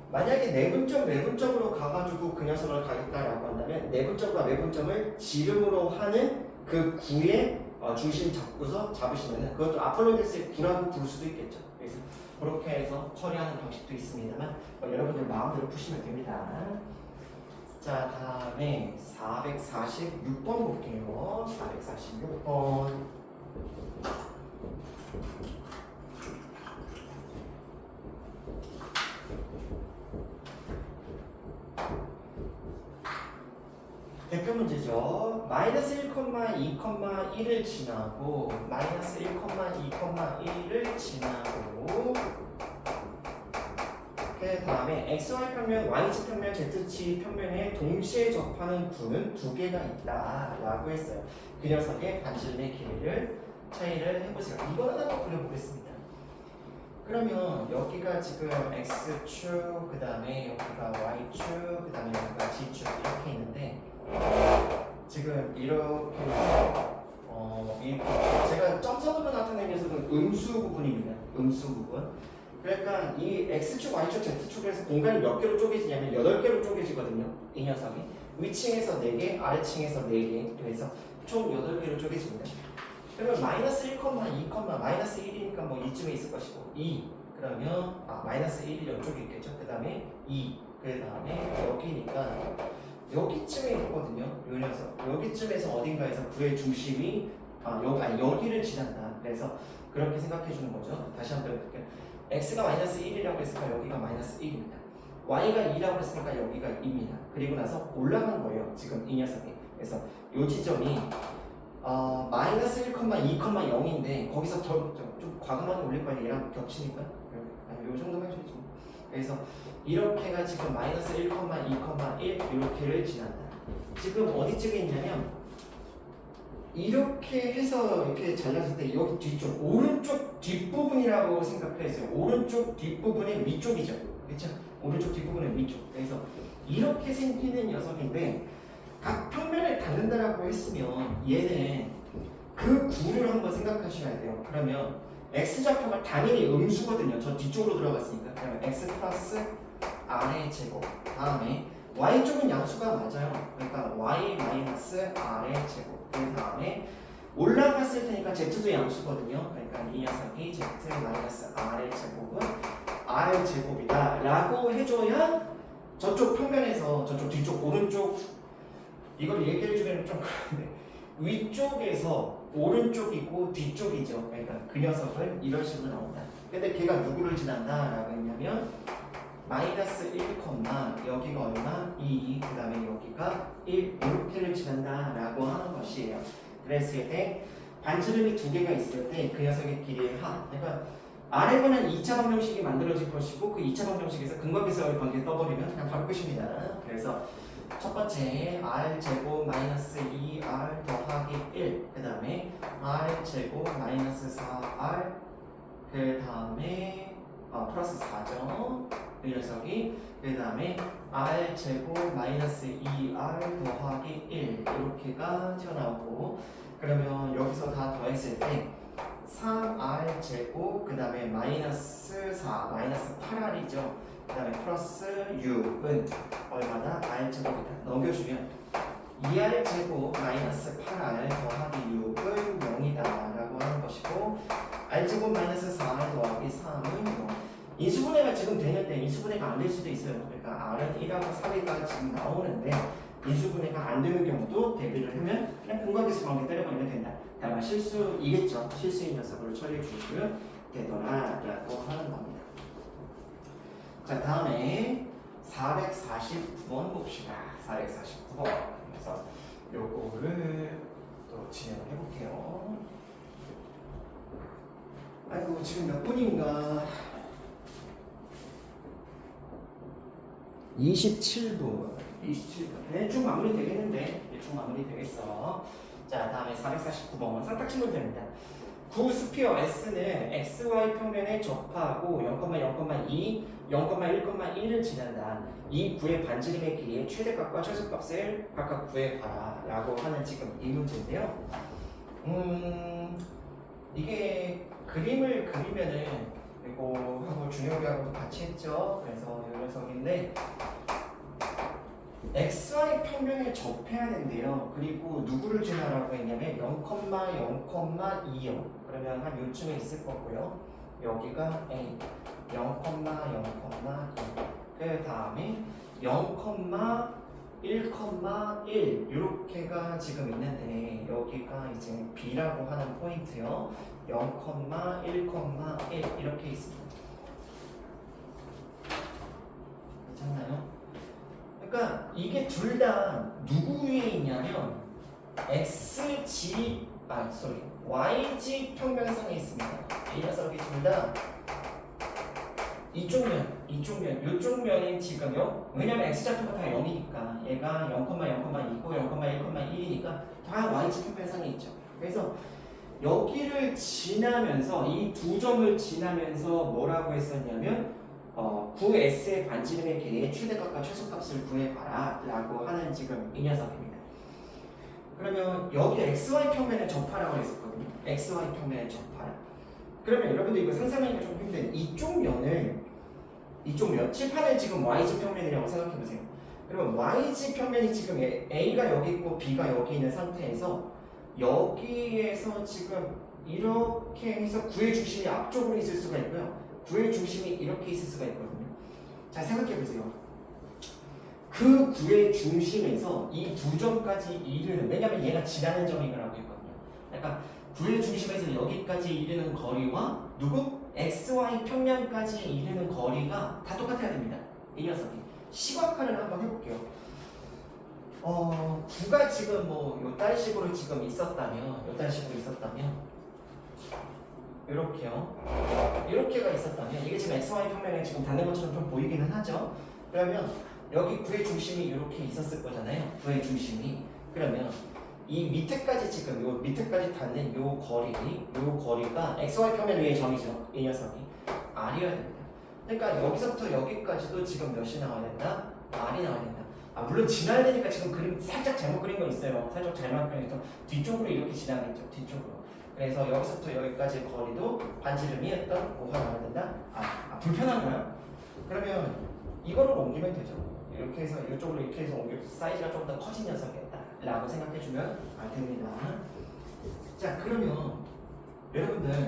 만약에 내분점 외분점으로 가가지고 그 녀석을 가겠다라고 한다면 내분점과 외분점을 지름으로 하는 그 구의 중심 잡으시면은 그것도 아폴로니스의 구라고 부를 수도 있겠죠. 그래서 그렇게 해서 처리하는 방식도 있습니다만 여러분들 마음대로 푸시면 됩니다. 자, 다음에 446번 볼게요. 446번. 대표 문제죠. 마이너스 1,2,1을 지나고 마이너스 1,2,1을 지나고 그 다음에 xy 평면, yz 평면, zz 평면에 동시에 접하는 구는 두 개가 있다 라고 했어요. 그 녀석의 반지름의 길이를 차이를 해보세요. 이걸 하나 그려보겠습니다. 그러면 여기가 지금 x축, 그 다음에 여기가 y축, 그 다음에 여기가 z축 이렇게 있는데 지금 이렇게 제가 점선으로 나타낸 녀석은 음수 부분입니다. 음수 부분. 그러니까 이 x축, y축, z축에서 공간이 몇 개로 쪼개지냐면 8개로 쪼개지거든요. 이 녀석이 위층에서 4개, 아래층에서 4개, 그래서 총 8개로 쪼개집니다. 그러면 마이너스 1, 2, 마이너스 1이니까 뭐 이쯤에 있을 것이고 2, 그러면 마이너스 1이 이쪽에 있겠죠. 그 다음에 2, 그 다음에 여기니까 여기쯤에 있거든요. 요 녀석 여기쯤에서 어딘가에서 구의 중심이 여기를 지난다. 그래서 그렇게 생각해 주는 거죠. 다시 한번 해볼게요. x가 마이너스 1이라고 했으니까 여기가 마이너스 1입니다. y가 2라고 했으니까 여기가 2입니다. 그리고 나서 올라간 거예요. 지금 이 녀석이. 그래서 요 지점이 마이너스 1, 2, 0인데 거기서 좀 과감하게 올릴 거예요. 얘랑 겹치니까. 요 정도만 해주죠. 그래서 이렇게가 지금 마이너스 1, 2, 1 이렇게를 지난다. 지금 어디쯤에 있냐면 이렇게 해서 이렇게 잘랐을 때 여기 뒤쪽 오른쪽 뒷부분이라고 생각해주세요. 오른쪽 뒷부분의 위쪽이죠. 그렇죠? 오른쪽 뒷부분의 위쪽. 그래서 이렇게 생기는 녀석인데 각 평면을 닿는다라고 했으면 얘는 그 구를 한번 생각하셔야 돼요. 그러면 x좌표가 당연히 음수거든요. 저 뒤쪽으로 들어갔으니까. 그러면 x 플러스 r의 제곱. 다음에 y쪽은 양수가 맞아요. 그러니까 y 마이너스 r의 제곱. 그 다음에 올라갔을 테니까 z도 양수거든요. 그러니까 이 녀석이 z 마이너스 r의 제곱은 r 제곱이다 라고 해줘야 저쪽 평면에서 저쪽 뒤쪽 오른쪽 이걸 얘기해주면 좀 그런데 위쪽에서 오른쪽이고 뒤쪽이죠. 그러니까 그 녀석은 이런 식으로 나온다. 근데 걔가 누구를 지난다 라고 했냐면 마이너스 1, 여기가 얼마? 2, 그 다음에 여기가 1 이렇게를 지난다 라고 하는 것이에요. 그랬을 때 반지름이 두 개가 있을 때 그 녀석의 길이의 합, 그러니까 아래번은 2차 방정식이 만들어질 것이고 그 2차 방정식에서 근각에서의 관계 떠버리면 그냥 바로 끝입니다. 그래서 첫 번째 r 제곱 마이너스 2r 더하기 1, 그 다음에 r 제곱 마이너스 4r, 그 다음에 플러스 4죠. 이 녀석이 그 다음에 r 제곱 마이너스 2r 더하기 1 이렇게가 튀어나오고, 그러면 여기서 다 더했을 때 3r 제곱 그 다음에 마이너스 4 마이너스 8r이죠. 그 다음에 플러스 6은 얼마나? r 제곱이다. 넘겨주면 2r 제곱 마이너스 8r 더하기 6은 0이다 라고 하는 것이고, r 제곱 마이너스 4r 더하기 3은 0. 인수분해가 지금 되는데 인수분해가 안 될 수도 있어요. 그러니까 r은 1하고 4개가 지금 나오는데 인수분해가 안 되는 경우도 대비를 하면 그냥 근각에서 관계 때려버리면 된다. 다만 실수이겠죠. 실수인 녀석을 처리해 주시면 되더라 라고 하는 겁니다. 자, 다음에 449번 봅시다. 449번. 그래서 요거를 또 진행을 해볼게요. 아이고, 지금 몇 분인가? 27분. 대충 마무리 되겠는데? 대충 마무리 되겠어. 자, 다음에 449번. 쌍딱지 문제입니다. 구 스피어 S는 XY 평면에 접하고 0,0,2, 0,1,1을 지난다. 이 구의 반지름의 길이의 최대값과 최소값을 각각 구해봐라 라고 하는 지금 이 문제인데요. 이게 그림을 그리면은 이거 하고 준혁이하고도 같이 했죠. 그래서 이 녀석인데 XY 평면에 접해야 된대요. 그리고 누구를 지나라고 했냐면 0,0,20 그러면 한 요쯤에 있을 거고요. 여기가 A 0,0,2 그 다음에 0,1,1 이렇게가 지금 있는데 여기가 이제 B라고 하는 포인트요. 0,1,1 이렇게 있습니다. 괜찮나요? 그러니까 이게 둘 다 누구 위에 있냐면 YG 평면상에 있습니다. 이 녀석이 둘 다 이쪽 면이 지금요. 왜냐면 x좌표가 다 0이니까 얘가 0,0,2고 0,1,1이니까 다 y지 평면상에 있죠. 그래서 여기를 지나면서 이 두 점을 지나면서 뭐라고 했었냐면 구 S의 반지름의 길이의 최대값과 최소값을 구해봐라 라고 하는 지금 이 녀석입니다. 그러면 여기 XY 평면에 접하라고 했었거든요. XY 평면에 접하라. 그러면 여러분들 이거 상상하기가 좀 힘든 이쪽 면, 칠판을 지금 YG 평면이라고 생각해보세요. 그러면 YG 평면이 지금 A가 여기 있고 B가 여기 있는 상태에서 여기에서 지금 이렇게 해서 구의 중심이 앞쪽으로 있을 수가 있고요. 구의 중심이 이렇게 있을 수가 있거든요. 자, 생각해보세요. 그 구의 중심에서 이 두 점까지 이르는, 왜냐면 얘가 지나는 점이라고 했거든요. 그러니까 구의 중심에서 여기까지 이르는 거리와 누구? XY 평면까지 이르는 거리가 다 똑같아야 됩니다. 이 녀석이. 시각화를 한번 해볼게요. 구가 지금 뭐 요딴 식으로 지금 있었다면 이렇게요. 이렇게가 있었다면 이게 지금 XY 평면에 지금 닿는 것처럼 좀 보이기는 하죠. 그러면 여기 구의 중심이 이렇게 있었을 거잖아요. 구의 중심이. 그러면 이 밑에까지 지금 요 밑에까지 닿는 요 거리가 XY 평면 위의 점이죠. 이 녀석이 R이어야 됩니다. 그러니까 여기서부터 여기까지도 지금 몇이 나와야 된다? R이 나와야 된다. 물론 지나야 되니까 지금 그림 살짝 잘못 그린 거 있어요. 살짝 잘못 그려서 뒤쪽으로 이렇게 지나겠죠. 뒤쪽으로. 그래서 여기서부터 여기까지 거리도 반지름이 어떤 5가 나와야 된다. 불편한가요? 그러면 이거를 옮기면 되죠. 이렇게 해서 이쪽으로 이렇게 해서 옮겨 사이즈가 좀 더 커진 녀석이었다라고 생각해주면 됩니다. 자, 그러면 여러분들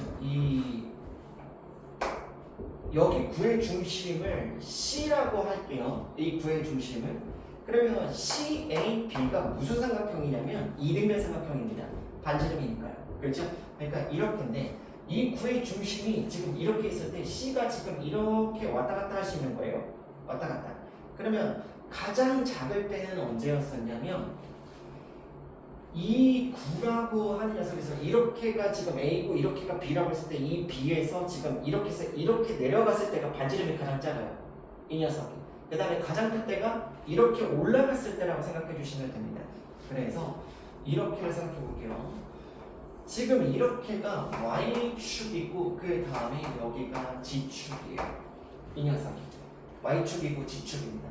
여기 구의 중심을 C라고 할게요. 이 구의 중심을. 그러면 CAB가 무슨 삼각형이냐면 이등변 삼각형입니다. 반지름이니까요. 그렇죠? 그러니까 이렇게인데 이 구의 중심이 지금 이렇게 있을 때 C가 지금 이렇게 왔다 갔다 할 수 있는 거예요. 왔다 갔다. 그러면 가장 작을 때는 언제였었냐면 이 9라고 하는 녀석에서 이렇게가 지금 A고 이렇게가 B라고 했을 때 이 B에서 지금 이렇게 해서 이렇게 내려갔을 때가 반지름이 가장 작아요. 이 녀석이. 그 다음에 가장 클 때가 이렇게 올라갔을 때라고 생각해 주시면 됩니다. 그래서 이렇게를 생각해 볼게요. 지금 이렇게가 Y축이고 그 다음에 여기가 G축이에요. 이 녀석이. Y축이고 G축입니다.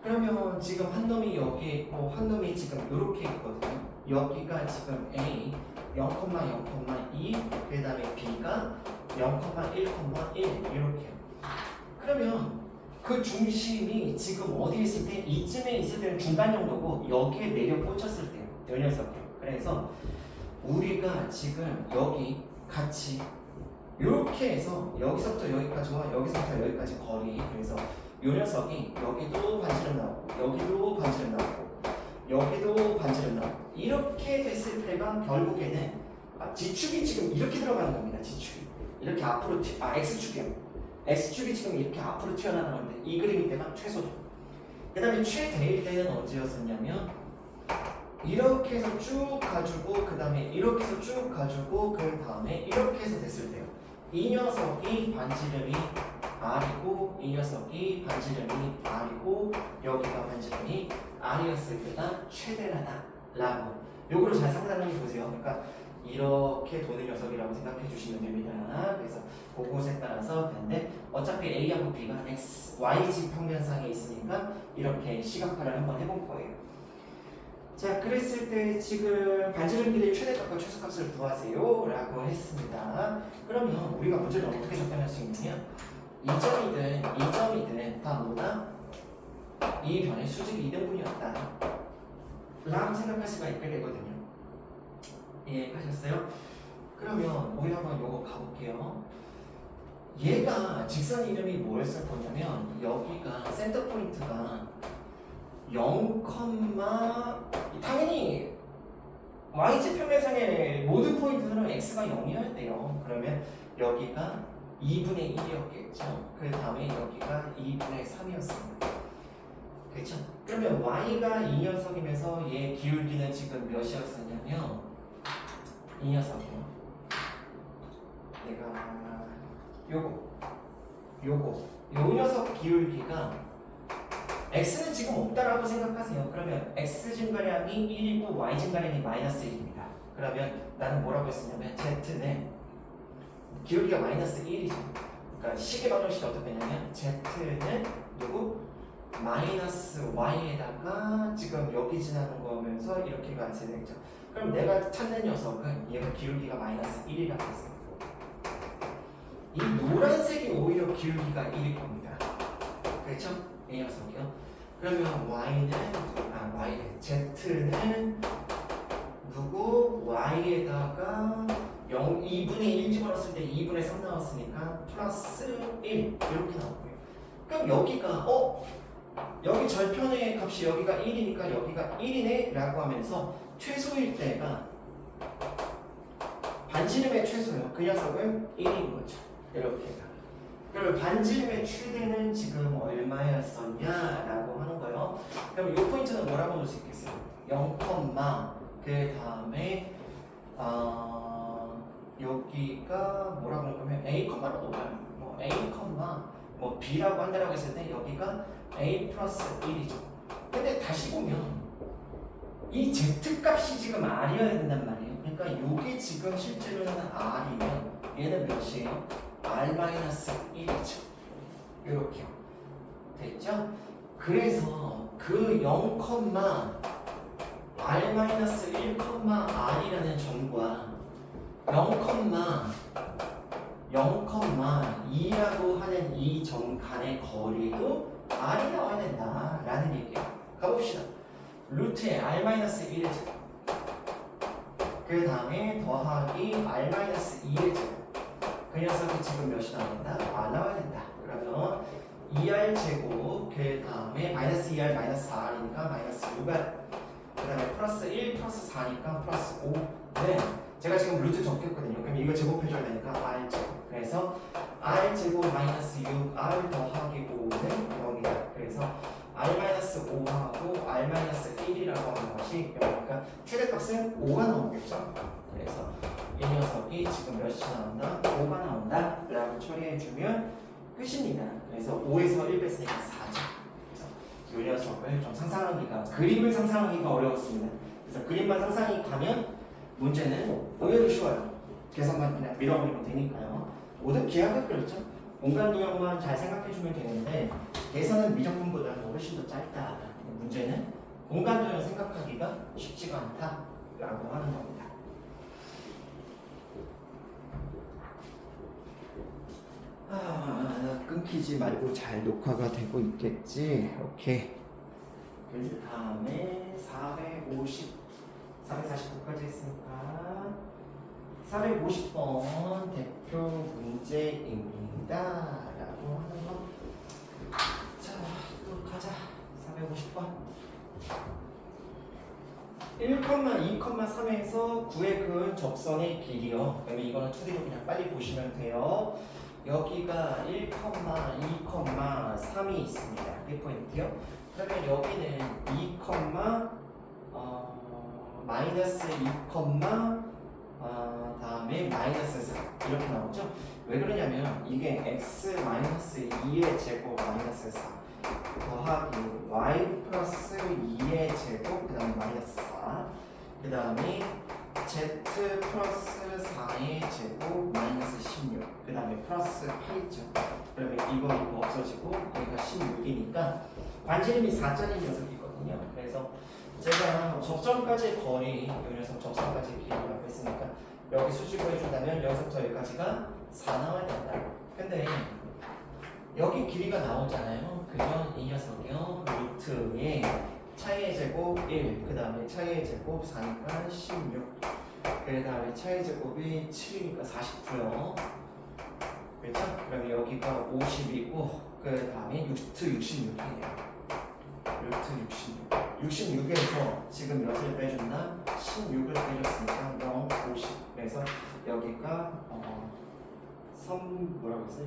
그러면 지금 한 놈이 여기에 있고 한 놈이 지금 이렇게 있거든요. 여기가 지금 A 0,0,2 그 다음에 B가 0,1,1 이렇게. 그러면 그 중심이 지금 어디에 있을 때 이쯤에 있을 때는 중간 정도고 여기에 내려 꽂혔을 때요. 이 녀석이요. 그래서 우리가 지금 여기 같이 이렇게 해서 여기서부터 여기까지와 여기서부터 여기까지 거리. 그래서 이 녀석이 여기도 반지름 나오고 여기도 반지름 나오고 여기도 반지름 나오고 이렇게 됐을 때가 결국에는 G축이 지금 이렇게 들어가는 겁니다. G축이 이렇게 앞으로 X축이요. X축이 지금 이렇게 앞으로 튀어나가는 건데 이 그림일 때가 최소죠. 그 다음에 최대일 때는 언제였었냐면 이렇게 해서 쭉 가지고 그 다음에 이렇게 해서 쭉 가지고 그 다음에 이렇게 해서 됐을 때요. 이 녀석이 반지름이 R이고 이 녀석이 반지름이 R이고 여기가 반지름이 R이었을 때가 최대라다 라고 요거를 잘 상상해 보세요. 그러니까 이렇게 도는 녀석이라고 생각해 주시면 됩니다. 그래서 그곳에 따라서 근데 어차피 A하고 B가 X, Y지 평면상에 있으니까 이렇게 시각화를 한번 해볼 거예요. 자, 그랬을 때 지금 반지름길의 최대값과 최소값을 구하세요 라고 했습니다. 그러면 우리가 문제를 어떻게 접근할 수 있냐면 이 점이든 다 뭐다? 이 변의 수직이 2등분이었다 라고 생각할 수가 있게 되거든요. 이해하셨어요? 그러면 우리 한번 요거 가볼게요. 얘가 직선 이름이 뭐였을 거냐면 여기가 센터 포인트가 0, 당연히 y지 평면상의 모든 포인트는 x가 0이어야 돼요. 그러면 여기가 2분의 1이었겠죠. 그 다음에 여기가 2분의 3이었습니다. 그렇죠? 그러면 y가 이 녀석이면서 얘 기울기는 지금 몇이었었냐면 이 녀석이요. 내가 요 녀석 기울기가 x는 지금 없다라고 생각하세요. 그러면 x 증가량이 1이고 y 증가량이 마이너스 1입니다. 그러면 나는 뭐라고 했었냐면 z는 기울기가 마이너스 1이죠. 그러니까 식의 방정식이 어떻게 되냐면 z는 누구? 마이너스 y에다가 지금 여기 지나는 거면서 이렇게가 되죠. 그럼 내가 찾는 녀석은 얘가 기울기가 마이너스 1이라고 했어요. 이 노란색이 오히려 기울기가 1일 겁니다. 그렇죠? 이 녀석이요. 그러면 z는 누구? y에다가 2분의 1 집어넣었을 때 2분의 3 나왔으니까 플러스 1 이렇게 나오고요. 그럼 여기가 여기 절편의 값이 여기가 1이니까 여기가 1이네 라고 하면서 최소일 때가 반지름의 최소요. 그 녀석은 1인 거죠. 이렇게가. 그럼 반지름의 최대는 지금 얼마였었냐 라고 하는 거예요. 그럼 이 포인트는 뭐라고 놓을 수 있겠어요? 0, 그 다음에 여기가 뭐라고 놓을 거면 A, 로 놓아요. 뭐 A, B라고 한다라고 했을 때 여기가 A 플러스 1이죠. 근데 다시 보면 이 Z 값이 지금 R이어야 된단 말이에요. 그러니까 이게 지금 실제로는 R이면 얘는 몇이에요? R-1이죠. 이렇게요. 됐죠? 그래서 그 0, R-1,R이라는 점과 0,2라고 하는 이 점 간의 거리도 R이 나와야 된다라는 얘기예요. 가봅시다. 루트에 R-1의 제곱 그 다음에 더하기 R-2의 제곱 그 녀석이 지금 몇이 나온다? R 나와야 된다. 그러면 2R 제곱 그 다음에 마이너스 2R 마이너스 4R이니까 마이너스 6R 그 다음에 플러스 1 플러스 4니까 플러스 5네 제가 지금 루트 적혔거든요. 그럼 이거 제곱해줘야 되니까 R 제곱 그래서 R 제곱 마이너스 6R 더하기 5는 0이다. 그래서 R-5하고 R-1이라고 하는 것이 0이니까 최대값은 5가 나오겠죠. 그래서 이 녀석이 지금 몇이 나온다? 5가 나온다 라고 처리해주면 끝입니다. 그래서 5에서 1 뺐으니까 4죠. 그래서 이 녀석을 좀 상상하기가 그림을 상상하기가 어려웠습니다. 그래서 그림만 상상이 가면 문제는 의외로 쉬워요. 계산만 그냥 밀어버리면 되니까요. 모든 기하가 그렇죠. 공간 도형만 잘 생각해주면 되는데 계산은 미적분보다 훨씬 더 짧다. 문제는 공간 도형 생각하기가 쉽지가 않다라고 하는 겁니다. 끊기지 말고 잘 녹화가 되고 있겠지. 오케이. 그 다음에 449까지 했으니까 450번 대표 문제입니다. 라고 하는 거. 자, 또 가자. 450번. 1, 2, 3에서 9의 그은 적선의 길이요. 그러면 이거는 2D로 그냥 빨리 보시면 돼요. 여기가 1, 2, 3이 있습니다. 이 포인트요. 그러면 여기는 2, 마이너스 2, 다음에 마이너스 4 이렇게 나오죠. 왜 그러냐면 이게 x 마이너스 2의 제곱 마이너스 4 더하기 y 플러스 2의 제곱 그 다음에 마이너스 4 그 다음에 z 플러스 4의 제곱 마이너스 16. 그 다음에 플러스 8있죠. 그러면 이거 없어지고 여기가 16이니까 반지름이 4짜리 녀석이거든요. 그래서 제가 접점까지의 거리, 이 녀석 접점까지의 길이라고 했으니까 여기 수직을 해준다면 여기서부터 여기까지가 4 나와야 된다. 근데 여기 길이가 나오잖아요. 그건 이 녀석이요. 루트의 차이의 제곱 1, 그 다음에 차이의 제곱 4니까 16, 그 다음에 차이의 제곱이 7이니까 49요. 그렇죠? 그럼 여기가 50이고 그 다음에 루트 66이에요. 루트 66. 66에서 지금 몇을 빼준다? 16을 빼줬으니까 0, 50. 그래서 여기가 뭐라고 했어요?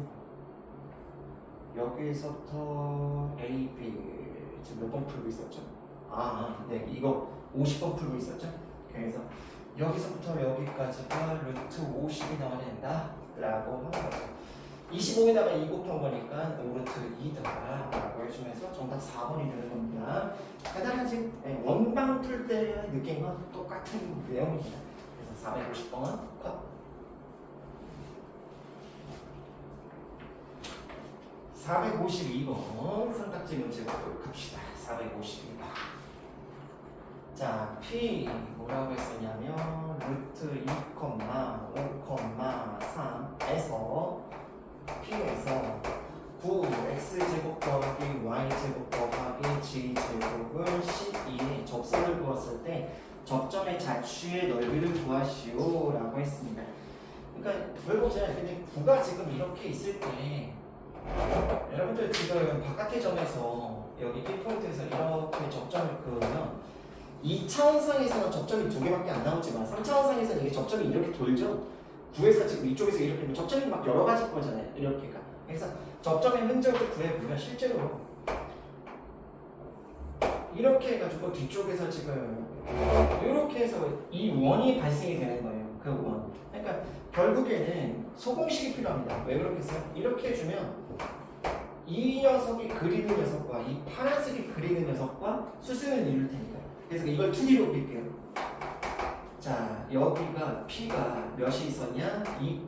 여기서부터 A, B 지금 몇 번 풀고 있었죠? 네, 이거 50번 풀고 있었죠? 그래서 여기서부터 여기까지가 루트 50이 나와야 된다 라고 하는 거죠. 25에다가 2 곱한 거니까 5루트 2다 라고 해주면서 정답 4번이 되는 겁니다. 간단하지? 원방 풀 때 느낌과 똑같은 내용입니다. 그래서 450번 컷. 452번 선택지 문제 보도록 합시다. 452번. 자, P 뭐라고 했었냐면 루트 2, 5, 3에서 P에서 9 x제곱 더하기 y제곱 더하기 g제곱을 12에 접선을 그었을 때 접점의 자취의 넓이를 구하시오 라고 했습니다. 그러니까 왜 보자. 근데 9가 지금 이렇게 있을 때 여러분들 지금 바깥의 점에서 여기 P포인트에서 이렇게 접점을 그으면 2차원상에서는 접점이 2개밖에 안 나오지만 3차원상에서는 이게 접점이 이렇게 돌죠. 9에서 지금 이쪽에서 이렇게 접점이 막 여러 가지 거잖아요. 이렇게가. 그래서 접점의 흔적을 구해보면 실제로 이렇게 해가지고 뒤쪽에서 지금 이렇게 해서 이 원이 발생이 되는 거예요. 그 원. 그러니까 결국에는 소공식이 필요합니다. 왜 그렇게 했어요? 이렇게 해주면 이 녀석이 그리는 녀석과 이 파란색이 그리는 녀석과 수승을 이룰 테니까요. 그래서 이걸 2D로 그릴게요. 자, 여기가 P가 몇이 있었냐?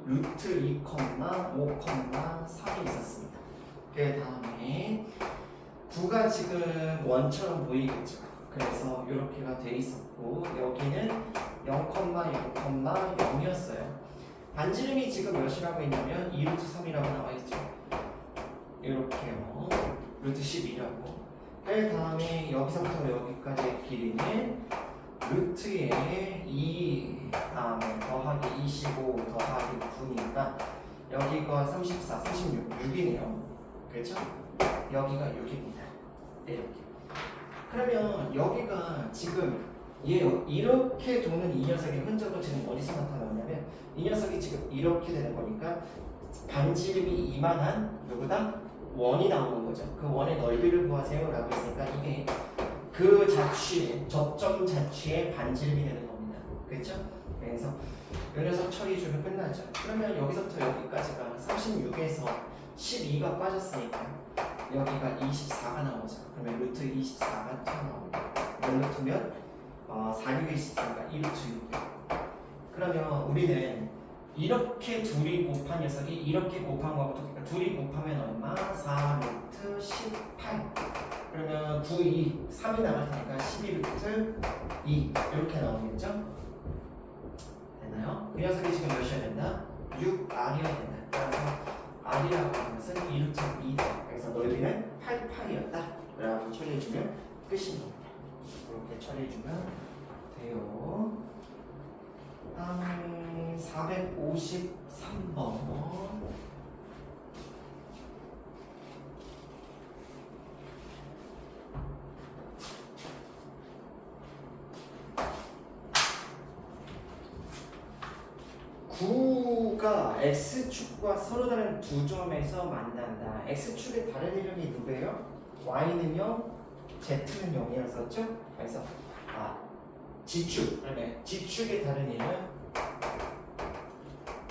루트 2, 5, 3이 있었습니다. 그 다음에 9가 지금 원처럼 보이겠죠. 그래서 이렇게가 돼 있었고 여기는 0, 0,0이었어요. 반지름이 지금 몇이라고 했냐면 2루트 3이라고 나와 있죠. 이렇게요. 루트 12라고. 그 다음에 여기서부터 여기까지의 길이는 루트에 2 다음에 더하기 25 더하기 9니까 여기가 34, 36, 6이네요. 그렇죠? 여기가 6입니다. 이렇게. 그러면 여기가 지금 이렇게 도는 이 녀석의 흔적은 지금 어디서 나타나냐면 이 녀석이 지금 이렇게 되는 거니까 반지름이 이만한 누구다? 원이 나오는 거죠. 그 원의 넓이를 구하세요 라고 했으니까 이게 그 자취의 접점 자취의 반지름이 되는 겁니다. 그렇죠? 그래서 이 녀석 처리 주면 끝나죠. 그러면 여기서부터 여기까지가 36에서 12가 빠졌으니까 여기가 24가 나오죠. 그러면 루트 24가 튀어나옵니다. 몇 루트면 4, 6에 24가 2루트 6. 그러면 우리는 이렇게 둘이 곱한 녀석이 이렇게 곱한 거하고 똑같으니까 둘이 곱하면 얼마? 4루트 18. 그러면 9, 2, 3이 나갈 테니까 12루트 2 이렇게 나오겠죠? 되나요? 그 녀석이 지금 몇이어야 된다? 6R이어야 된다. 그래서 R이라고 하는 것은 2루트 2다. 그래서 넓이는 88이었다 라고 처리해주면 끝인 겁니다. 이렇게 처리해주면 돼요. 다음에 453번. 구가 X축과 서로 다른 두 점에서 만난다. X축의 다른 이름이 누구예요? Y는요, Z는 0이었었죠? 그래서 G축, 그러면 G축의 다른 이름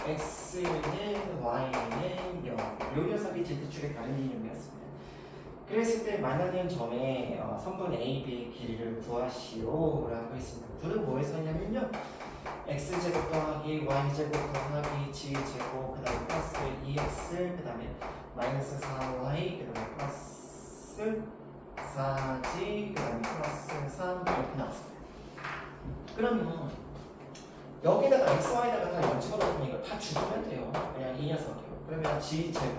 X는 Y는 0. 요 녀석이 Z축의 다른 이름이었습니다. 그랬을 때 만나는 점에 선분 A, B의 길이를 구하시오 라고 했습니다. 둘은 뭐 했었냐면요, x제곱 더하기 y제곱 더하기 g제곱 그 다음에 플러스 2x 그 다음에 마이너스 4y 그 다음에 플러스 4g 그 다음에 플러스 3 이렇게 나왔습니다. 그러면 여기다가 xy다가 다 연집어놓으면 이걸 다 죽으면 돼요. 그냥 이 녀석이요. 그러면 g제곱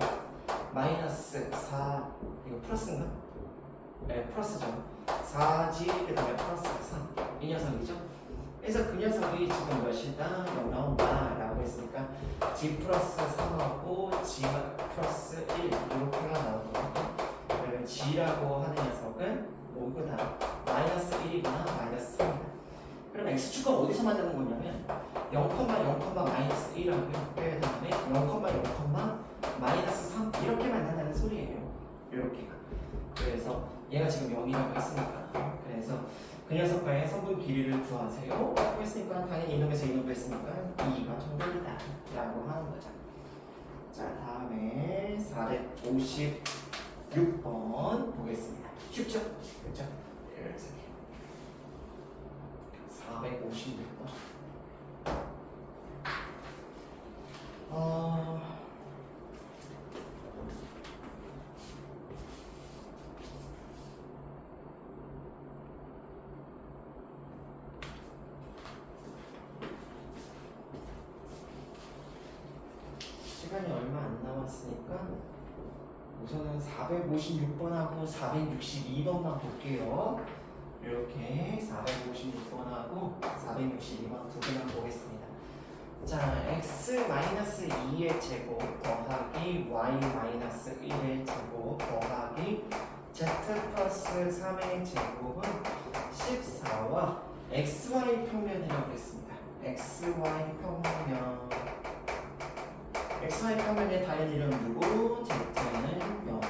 마이너스 4 이거 플러스인가? 네 플러스죠. 4g 그 다음에 플러스 3 이 녀석이죠. 그래서 그 녀석이 지금 몇이다? 0 나온다 라고 했으니까 g 플러스 3하고 g 플러스 1 이렇게가 나오거든요. 그러면 g라고 하는 녀석은 뭐구나? 마이너스 1이구나 마이너스 3이다. 그럼 x축은 어디서 만드는 거냐면 0, 0, 마이너스 1하고요. 그 다음에 0, 0, 마이너스 3 이렇게 만든다는 소리예요. 이렇게가. 그래서 얘가 지금 0이라고 했으니까 그래서 그 녀석과의 성분 길이를 구하세요 라고 했으니까 당연히 이놈에서 이놈 했으니까 2가 정답이다 라고 하는 거죠. 자 다음에 456번 보겠습니다. 쉽죠? 그렇죠? 456번 시간이 얼마 안 남았으니까 우선은 456번하고 462번만 볼게요. 이렇게 456번하고 462번 두 개만 보겠습니다. 자, x-2의 제곱 더하기 y-1의 제곱 더하기 z 플러스 3의 제곱은 14와 xy 평면이라고 했습니다. xy 평면 xy 평면의 다연이름 누구? z는 0.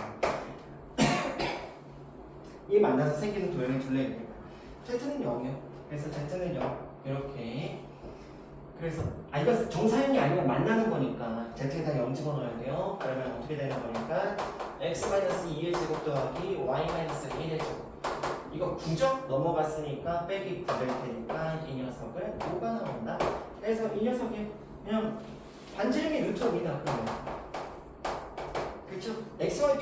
이 만나서 생기는 도형의 둘레입니다. z는 0이요. 그래서 z는 0 이렇게. 그래서 이거 정사형이 아니면 만나는 거니까 z에다 0 집어넣어야 돼요. 그러면 어떻게 되는 거니까 x-2의 제곱 더하기 y-1의 제곱. 이거 9적 넘어갔으니까 빼기 9될 테니까 이 녀석은 5가 나온다. 그래서 이 녀석이 그냥 반지름이 루트 5이다. 그러면 그렇죠? xy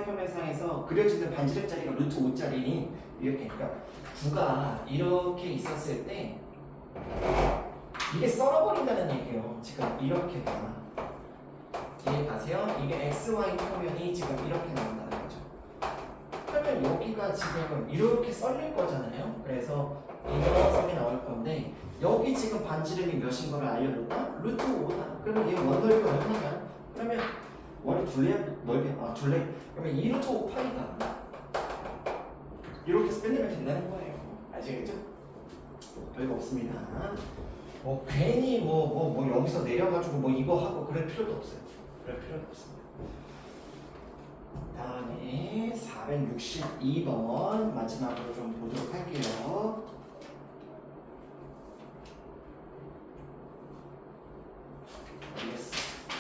평면상에서 그려지는 반지름 자리가 루트 5짜리니 이렇게 그러니까 9가 이렇게 있었을 때 이게 썰어버린다는 얘기예요. 지금 이렇게 봐. 이해 가세요? 이게 xy 평면이 지금 이렇게 나온다는 거죠. 그러면 여기가 지금 이렇게 썰릴 거잖아요. 그래서 이 녀석이 나올 건데 여기 지금 반지름이 몇인 거를 알려줬다? 루트 5다. 그러면 얘 원넓이가 얼마냐? 그러면 원이 둘레야? 넓이야? 둘레? 그러면 2 루트 5 파이다. 이렇게 해서 빼내면 된다는 거예요. 아시겠죠? 별거 없습니다. 뭐 괜히 뭐 여기서 내려가지고 뭐 이거 하고 그럴 필요도 없어요. 그럴 필요도 없습니다. 다음에 462번 마지막으로 좀 보도록 할게요.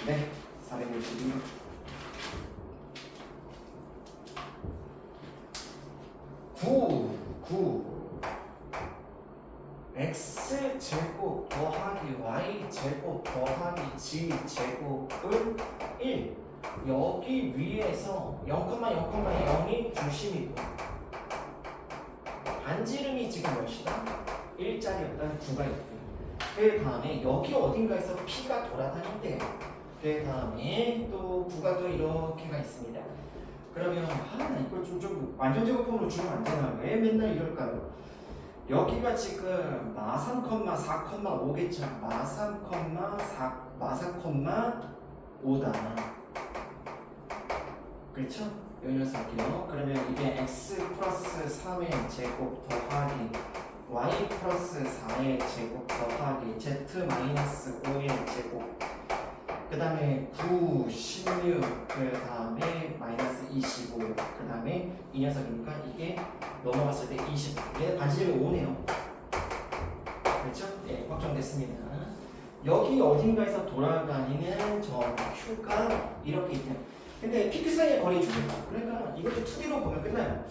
네, 462번. x제곱 더하기 y제곱 더하기 g제곱은 1. 여기 위에서 0,0,0이 중심이고 반지름이 지금 몇이다? 1짜리였다는 9가 있고요. 그 다음에 여기 어딘가에서 P가 돌아다닌대요. 그 다음에 또 9가 또 이렇게가 있습니다. 그러면 나 이걸 좀 완전 제곱form으로 주면 안 되나? 왜 맨날 이럴까요? 여기가 지금 마 3,4,5겠죠. 마 4,5다. 그렇죠? 이 녀석이요. 그러면 이게 x 플러스 3의 제곱 더하기 y 플러스 4의 제곱 더하기 z 마이너스 5의 제곱 그 다음에 9, 16, 그 다음에 마이너스 25, 그 다음에 이 녀석이니까 이게 넘어갔을 때 20. 얘는 반지름이 5네요. 그렇죠? 네, 확정됐습니다. 여기 어딘가에서 돌아다니는 점 Q가 이렇게 있대요. 근데 피크 사이의 거리 줍니다. 그러니까 이것도 2D로 보면 끝나요.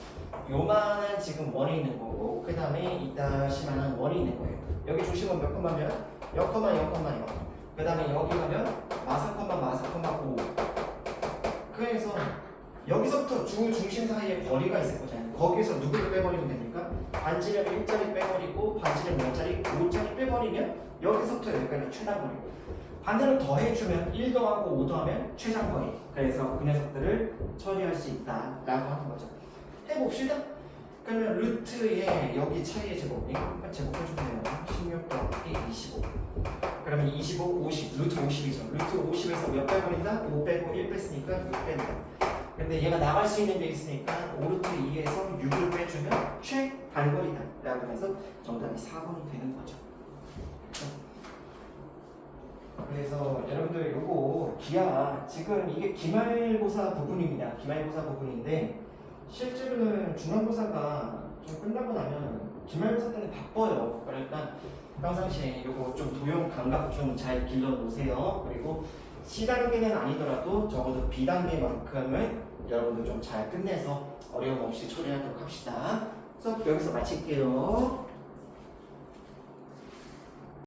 요만한 지금 원이 있는 거고 그 다음에 이따시만한 원이 있는 거예요. 여기 중심은 몇 컴마면? 0,0,0,0. 그 다음에 여기 가면 마사, 5. 그래서 여기서부터 중심 사이에 거리가 있을 거잖아요. 거기에서 누구를 빼버리면 됩니까? 반지름 1짜리 빼버리고 반지름 0짜리 5짜리 빼버리면 여기서부터 여기까지 최단거리고 반대로 더해주면 1 더하고 5 더하면 최장거리. 그래서 그 녀석들을 처리할 수 있다라고 하는 거죠. 해봅시다. 그러면 루트의 여기 차이의 제곱이 제곱해주세요. 16 더하기 25. 그러면 25, 50, 루트 50이죠. 루트 50에서 몇 빼버린다? 5 빼고 1 뺐으니까 6 뺀다. 근데 얘가 나갈 수 있는 데 있으니까 5루트 2에서 6을 빼주면 최단거리다 라고 해서 정답이 4번이 되는 거죠. 그래서 여러분들 요거 기하 지금 이게 기말고사 부분입니다. 기말고사 부분인데 실제로는 중간고사가 좀 끝나고 나면 기말고사 때는 바빠요. 그러니까 평상시에 요거 좀 도용 감각 좀 잘 길러 놓으세요. 그리고 C단계는 아니더라도 적어도 B단계만큼은 여러분들 좀 잘 끝내서 어려움 없이 처리하도록 합시다. 수업 여기서 마칠게요.